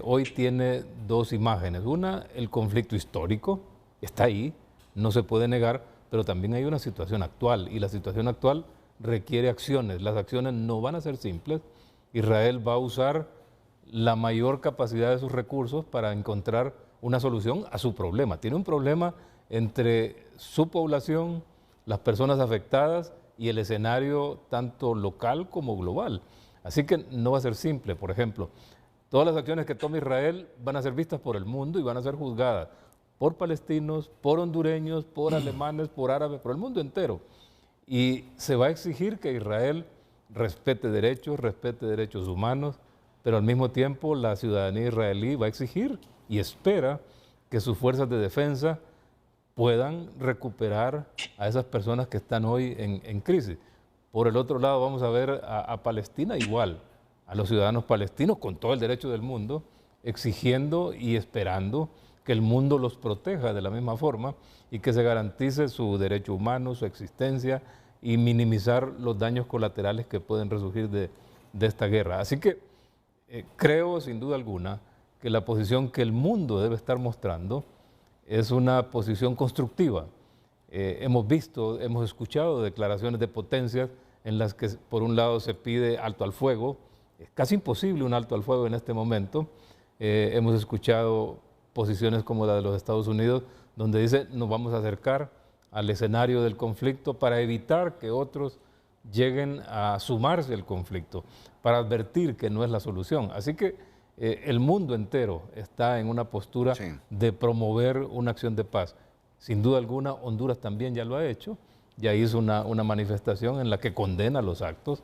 hoy tiene dos imágenes. Una, el conflicto histórico, está ahí, no se puede negar, pero también hay una situación actual, y la situación actual requiere acciones. Las acciones no van a ser simples. Israel va a usar la mayor capacidad de sus recursos para encontrar una solución a su problema. Tiene un problema entre su población, las personas afectadas y el escenario tanto local como global. Así que no va a ser simple. Por ejemplo, todas las acciones que tome Israel van a ser vistas por el mundo y van a ser juzgadas por palestinos, por hondureños, por alemanes, por árabes, por el mundo entero. Y se va a exigir que Israel respete derechos humanos, pero al mismo tiempo la ciudadanía israelí va a exigir y espera que sus fuerzas de defensa puedan recuperar a esas personas que están hoy en crisis. Por el otro lado vamos a ver a Palestina igual, a los ciudadanos palestinos con todo el derecho del mundo, exigiendo y esperando que el mundo los proteja de la misma forma y que se garantice su derecho humano, su existencia, y minimizar los daños colaterales que pueden resurgir de esta guerra. Así que creo sin duda alguna que la posición que el mundo debe estar mostrando es una posición constructiva. Hemos escuchado declaraciones de potencias en las que por un lado se pide alto al fuego. Es casi imposible un alto al fuego en este momento. Hemos escuchado posiciones como la de los Estados Unidos, donde dice nos vamos a acercar al escenario del conflicto para evitar que otros lleguen a sumarse al conflicto, para advertir que no es la solución. Así que el mundo entero está en una postura de promover una acción de paz. Sin duda alguna, Honduras también ya lo ha hecho, ya hizo una manifestación en la que condena los actos,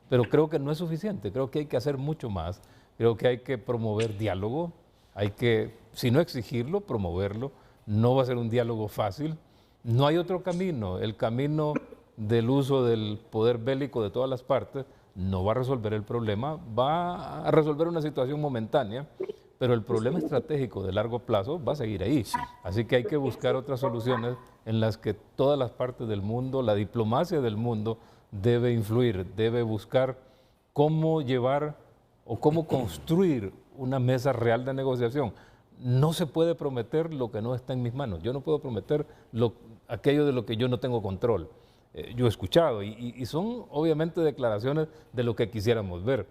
pero creo que no es suficiente, creo que hay que hacer mucho más, creo que hay que promover diálogo, hay que, si no exigirlo, promoverlo. No va a ser un diálogo fácil, no hay otro camino. El camino del uso del poder bélico de todas las partes no va a resolver el problema, va a resolver una situación momentánea, pero el problema estratégico de largo plazo va a seguir ahí. Así que hay que buscar otras soluciones en las que todas las partes del mundo, la diplomacia del mundo debe influir, debe buscar cómo llevar o cómo construir una mesa real de negociación. No se puede prometer lo que no está en mis manos. Yo no puedo prometer aquello de lo que yo no tengo control. Yo he escuchado y son obviamente declaraciones de lo que quisiéramos ver,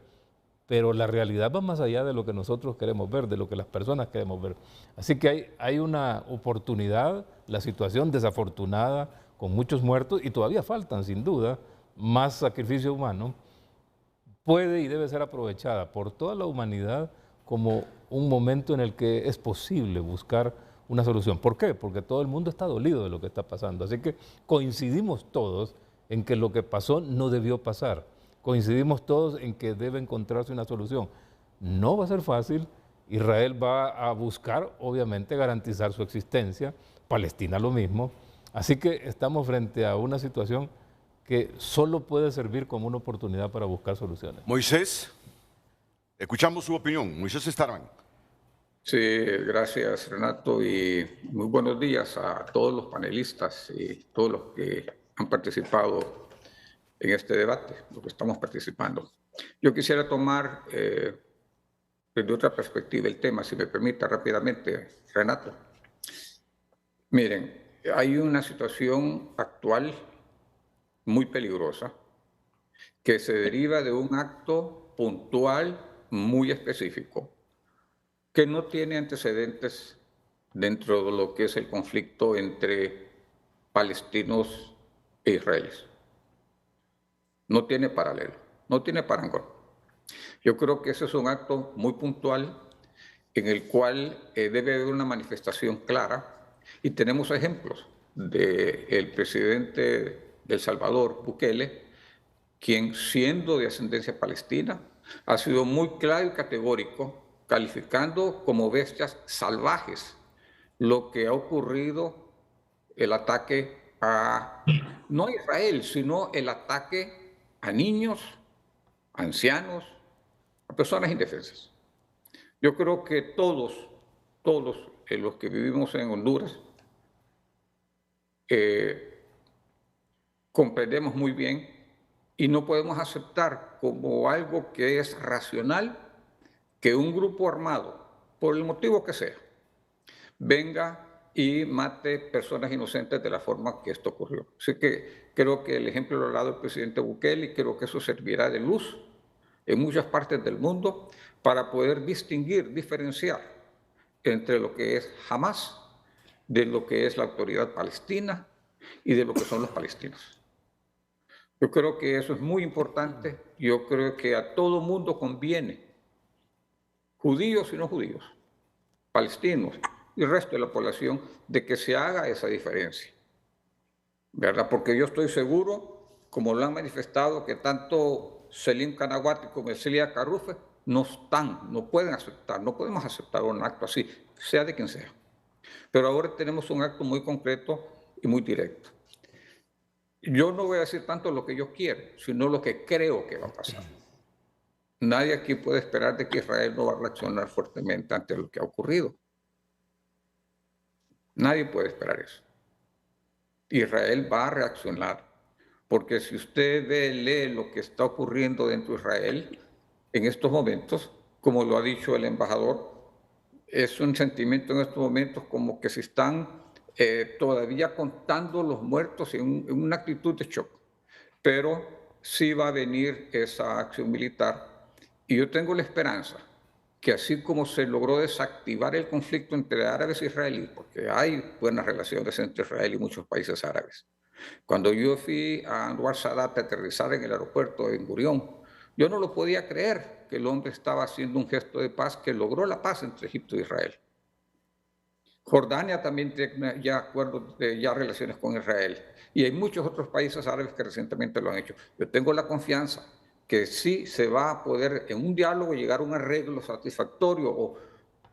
pero la realidad va más allá de lo que nosotros queremos ver, de lo que las personas queremos ver. Así que hay una oportunidad, la situación desafortunada, con muchos muertos, y todavía faltan sin duda más sacrificio humano, puede y debe ser aprovechada por toda la humanidad como un momento en el que es posible buscar una solución. ¿Por qué? Porque todo el mundo está dolido de lo que está pasando. Así que coincidimos todos en que lo que pasó no debió pasar. Coincidimos todos en que debe encontrarse una solución. No va a ser fácil. Israel va a buscar, obviamente, garantizar su existencia. Palestina lo mismo. Así que estamos frente a una situación que solo puede servir como una oportunidad para buscar soluciones. Moisés, escuchamos su opinión. Moisés Starman. Sí, gracias Renato y muy buenos días a todos los panelistas y todos los que han participado en este debate, los que estamos participando. Yo quisiera tomar desde otra perspectiva el tema, si me permite rápidamente, Renato. Miren, hay una situación actual muy peligrosa que se deriva de un acto puntual muy específico que no tiene antecedentes dentro de lo que es el conflicto entre palestinos e israelíes. No tiene paralelo, no tiene parangón. Yo creo que ese es un acto muy puntual en el cual debe haber una manifestación clara y tenemos ejemplos del presidente de El Salvador, Bukele, quien siendo de ascendencia palestina ha sido muy claro y categórico calificando como bestias salvajes lo que ha ocurrido, el ataque no a Israel, sino el ataque a niños, ancianos, a personas indefensas. Yo creo que todos los que vivimos en Honduras comprendemos muy bien y no podemos aceptar como algo que es racional que un grupo armado, por el motivo que sea, venga y mate personas inocentes de la forma que esto ocurrió. Así que creo que el ejemplo lo ha dado el presidente Bukele y creo que eso servirá de luz en muchas partes del mundo para poder distinguir, diferenciar entre lo que es Hamas, de lo que es la autoridad palestina y de lo que son los palestinos. Yo creo que eso es muy importante. Yo creo que a todo mundo conviene, judíos y no judíos, palestinos y el resto de la población, de que se haga esa diferencia, ¿verdad? Porque yo estoy seguro, como lo han manifestado, que tanto Selim Kanaguati como Celia Carrufe no pueden aceptar, no podemos aceptar un acto así, sea de quien sea. Pero ahora tenemos un acto muy concreto y muy directo. Yo no voy a decir tanto lo que yo quiero, sino lo que creo que va a pasar. Nadie aquí puede esperar de que Israel no va a reaccionar fuertemente ante lo que ha ocurrido. Nadie puede esperar eso. Israel va a reaccionar, porque si usted lee lo que está ocurriendo dentro de Israel en estos momentos, como lo ha dicho el embajador, es un sentimiento en estos momentos como que se están todavía contando los muertos en una actitud de shock. Pero sí va a venir esa acción militar. Y yo tengo la esperanza que así como se logró desactivar el conflicto entre árabes e israelíes, porque hay buenas relaciones entre Israel y muchos países árabes. Cuando yo fui a Anwar Sadat a aterrizar en el aeropuerto de Ben Gurión, yo no lo podía creer que el hombre estaba haciendo un gesto de paz que logró la paz entre Egipto e Israel. Jordania también tiene ya acuerdos, ya relaciones con Israel. Y hay muchos otros países árabes que recientemente lo han hecho. Yo tengo la confianza que sí se va a poder en un diálogo llegar a un arreglo satisfactorio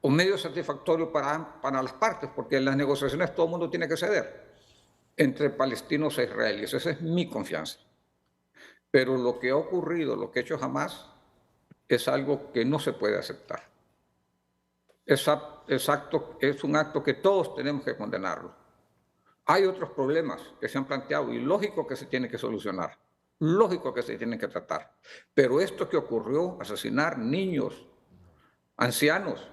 o medio satisfactorio para las partes, porque en las negociaciones todo el mundo tiene que ceder entre palestinos e israelíes. Esa es mi confianza. Pero lo que ha ocurrido, lo que ha hecho Hamas, es algo que no se puede aceptar. Es un acto que todos tenemos que condenarlo. Hay otros problemas que se han planteado y lógico que se tienen que solucionar. Lógico que se tienen que tratar. Pero esto que ocurrió, asesinar niños, ancianos,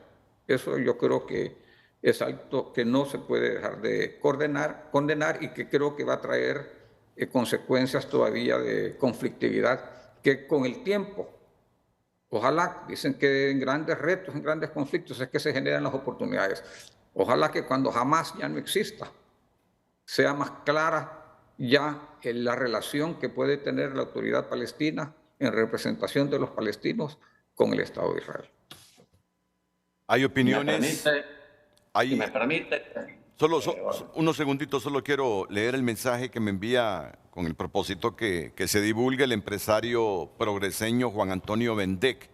eso yo creo que es algo que no se puede dejar de condenar y que creo que va a traer consecuencias todavía de conflictividad que con el tiempo, ojalá, dicen que en grandes retos, en grandes conflictos es que se generan las oportunidades. Ojalá que cuando Hamas ya no exista, sea más clara ya en la relación que puede tener la autoridad palestina en representación de los palestinos con el Estado de Israel. Hay opiniones. Si me permite. Unos segunditos, solo quiero leer el mensaje que me envía con el propósito que se divulgue el empresario progreseño Juan Antonio Bendec.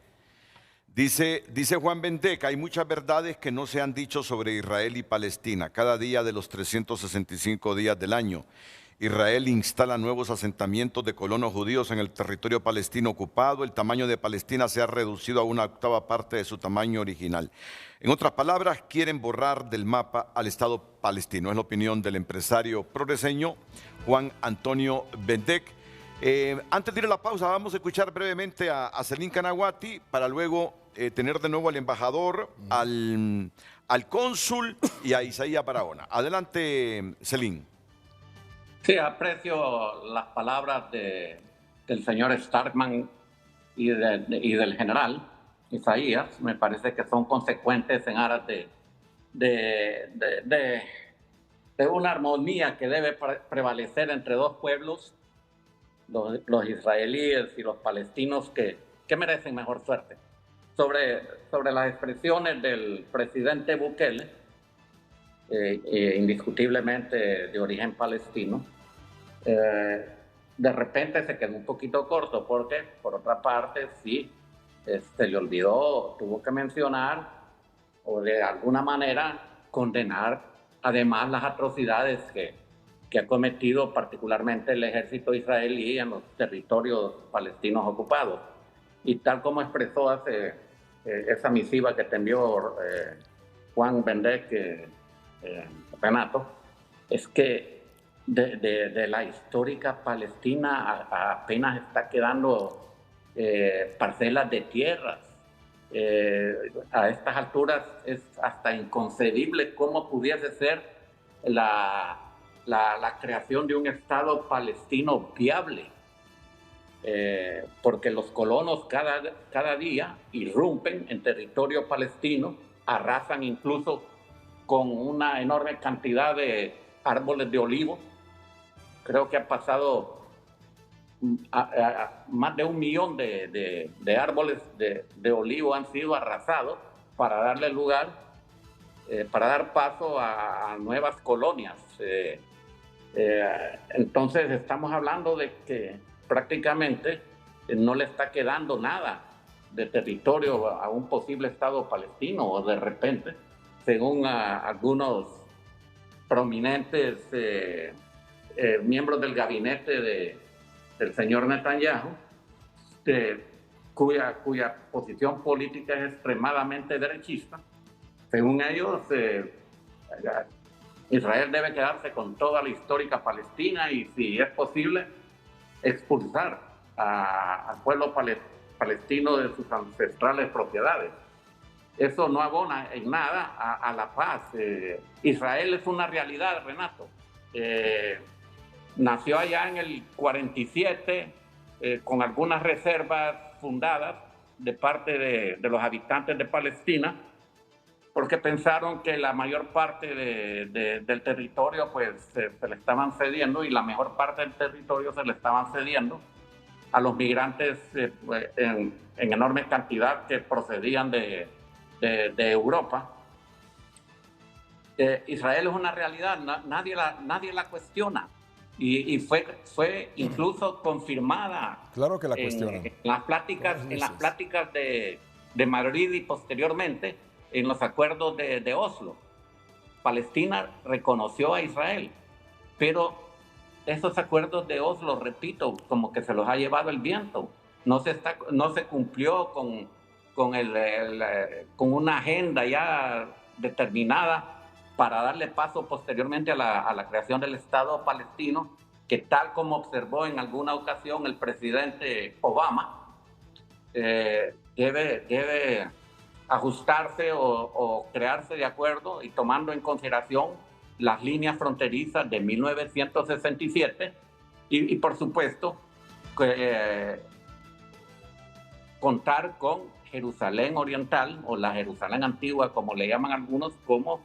Dice Juan Bendec, hay muchas verdades que no se han dicho sobre Israel y Palestina. Cada día de los 365 días del año, Israel instala nuevos asentamientos de colonos judíos en el territorio palestino ocupado. El tamaño de Palestina se ha reducido a 1/8 parte de su tamaño original. En otras palabras, quieren borrar del mapa al Estado palestino. Es la opinión del empresario progreseño Juan Antonio Bendec. Antes de ir a la pausa, vamos a escuchar brevemente a Celín Canaguati para luego tener de nuevo al embajador, al cónsul y a Isaías Barahona. Adelante, Celín. Sí, aprecio las palabras del señor Starkman y del general Isaías. Me parece que son consecuentes en aras de una armonía que debe prevalecer entre dos pueblos, los israelíes y los palestinos, que merecen mejor suerte. Sobre las expresiones del presidente Bukele, indiscutiblemente de origen palestino, de repente se quedó un poquito corto, porque por otra parte sí se le olvidó, tuvo que mencionar o de alguna manera condenar además las atrocidades que ha cometido particularmente el ejército israelí en los territorios palestinos ocupados. Y tal como expresó esa misiva que te envió Juan Bendec, Renato, es que de la histórica Palestina apenas está quedando parcelas de tierras. A estas alturas es hasta inconcebible cómo pudiese ser la creación de un Estado palestino viable, porque los colonos cada día irrumpen en territorio palestino, arrasan incluso con una enorme cantidad de árboles de olivo. Creo que ha pasado más de 1 millón de árboles de olivo han sido arrasados para darle lugar, para dar paso a nuevas colonias. Entonces estamos hablando de que prácticamente no le está quedando nada de territorio a un posible Estado palestino, o de repente, según algunos prominentes miembros del gabinete del señor Netanyahu, cuya posición política es extremadamente derechista, según ellos, Israel debe quedarse con toda la histórica Palestina y, si es posible, expulsar al pueblo palestino de sus ancestrales propiedades. Eso no abona en nada a la paz. Israel es una realidad, Renato. Nació allá en el 47 con algunas reservas fundadas de parte de los habitantes de Palestina, porque pensaron que la mayor parte del territorio pues se le estaban cediendo, y la mejor parte del territorio se le estaban cediendo a los migrantes en enorme cantidad que procedían de Europa. Israel es una realidad, nadie la cuestiona, y fue incluso confirmada. Claro que la cuestionan. En las pláticas de Madrid y posteriormente en los acuerdos de Oslo. Palestina reconoció a Israel, pero esos acuerdos de Oslo, repito, como que se los ha llevado el viento. No se cumplió con una agenda ya determinada para darle paso posteriormente a la creación del Estado palestino, que tal como observó en alguna ocasión el presidente Obama, debe ajustarse o crearse de acuerdo y tomando en consideración las líneas fronterizas de 1967 y por supuesto, contar con Jerusalén Oriental, o la Jerusalén Antigua, como le llaman algunos, como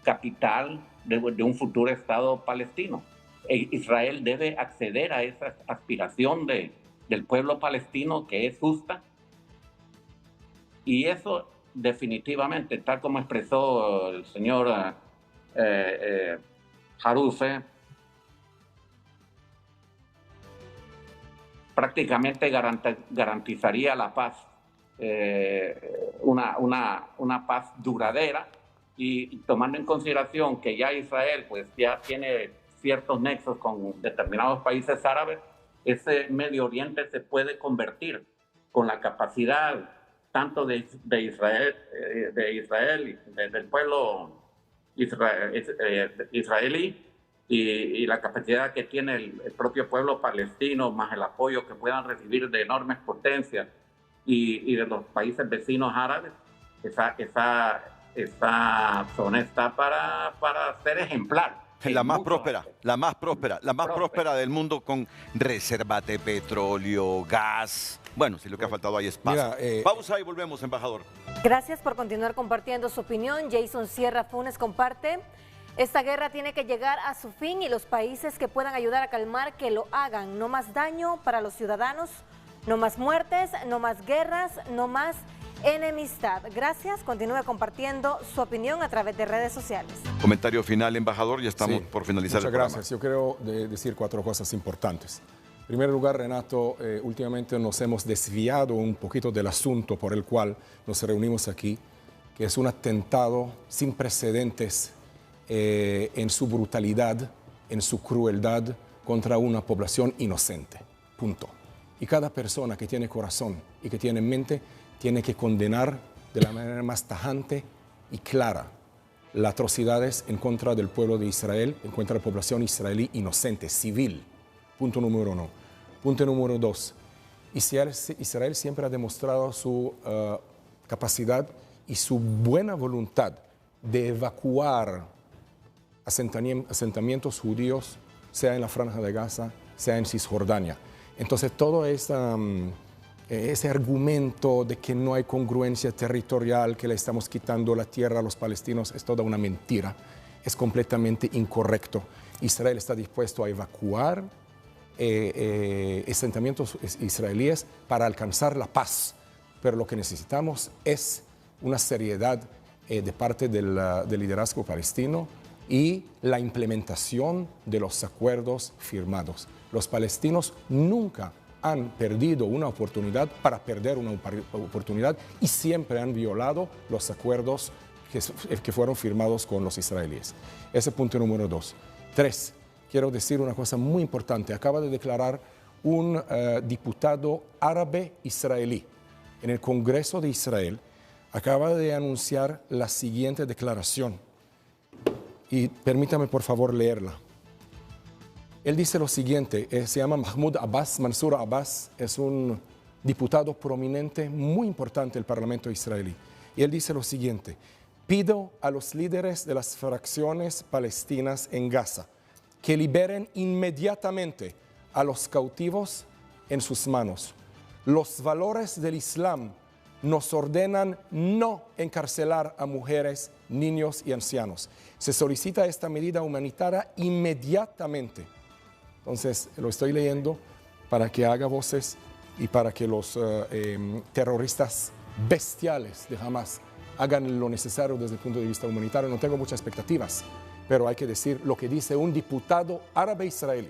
capital de un futuro Estado palestino. Israel debe acceder a esa aspiración del pueblo palestino, que es justa, y eso definitivamente, tal como expresó el señor Jarufe, prácticamente garantizaría la paz una paz duradera, y tomando en consideración que ya Israel pues ya tiene ciertos nexos con determinados países árabes, ese Medio Oriente se puede convertir con la capacidad tanto de Israel, del pueblo israelí, y la capacidad que tiene el propio pueblo palestino, más el apoyo que puedan recibir de enormes potencias y de los países vecinos árabes. Esa zona está para ser ejemplar. La más próspera del mundo, con reservas de petróleo, gas. Bueno, si lo que ha faltado ahí es paz. Pausa y volvemos, embajador. Gracias por continuar compartiendo su opinión. Jason Sierra Funes comparte: esta guerra tiene que llegar a su fin y los países que puedan ayudar a calmar, que lo hagan. No más daño para los ciudadanos, no más muertes, no más guerras, no más enemistad. Gracias, continúe compartiendo su opinión a través de redes sociales. Comentario final, embajador, ya estamos por finalizar el programa. Muchas gracias. Yo quiero decir 4 cosas importantes. En primer lugar, Renato, últimamente nos hemos desviado un poquito del asunto por el cual nos reunimos aquí, que es un atentado sin precedentes en su brutalidad, en su crueldad contra una población inocente. Punto. Y cada persona que tiene corazón y que tiene mente tiene que condenar de la manera más tajante y clara las atrocidades en contra del pueblo de Israel, en contra de la población israelí inocente, civil. Punto número 1. Punto número 2. Israel siempre ha demostrado su capacidad y su buena voluntad de evacuar asentamientos judíos, sea en la Franja de Gaza, sea en Cisjordania. Entonces, todo ese argumento de que no hay congruencia territorial, que le estamos quitando la tierra a los palestinos, es toda una mentira, es completamente incorrecto. Israel está dispuesto a evacuar asentamientos israelíes para alcanzar la paz, pero lo que necesitamos es una seriedad de parte del liderazgo palestino y la implementación de los acuerdos firmados. Los palestinos nunca han perdido una oportunidad para perder una oportunidad y siempre han violado los acuerdos que fueron firmados con los israelíes. Ese punto número 2. 3, quiero decir una cosa muy importante. Acaba de declarar un diputado árabe israelí en el Congreso de Israel. Acaba de anunciar la siguiente declaración. Y permítame por favor leerla. Él dice lo siguiente, se llama Mahmoud Abbas, Mansour Abbas, es un diputado prominente muy importante del Parlamento israelí. Y él dice lo siguiente: pido a los líderes de las fracciones palestinas en Gaza que liberen inmediatamente a los cautivos en sus manos. Los valores del Islam nos ordenan no encarcelar a mujeres, niños y ancianos. Se solicita esta medida humanitaria inmediatamente. Entonces, lo estoy leyendo para que haga voces y para que los terroristas bestiales de Hamas hagan lo necesario desde el punto de vista humanitario. No tengo muchas expectativas, pero hay que decir lo que dice un diputado árabe israelí.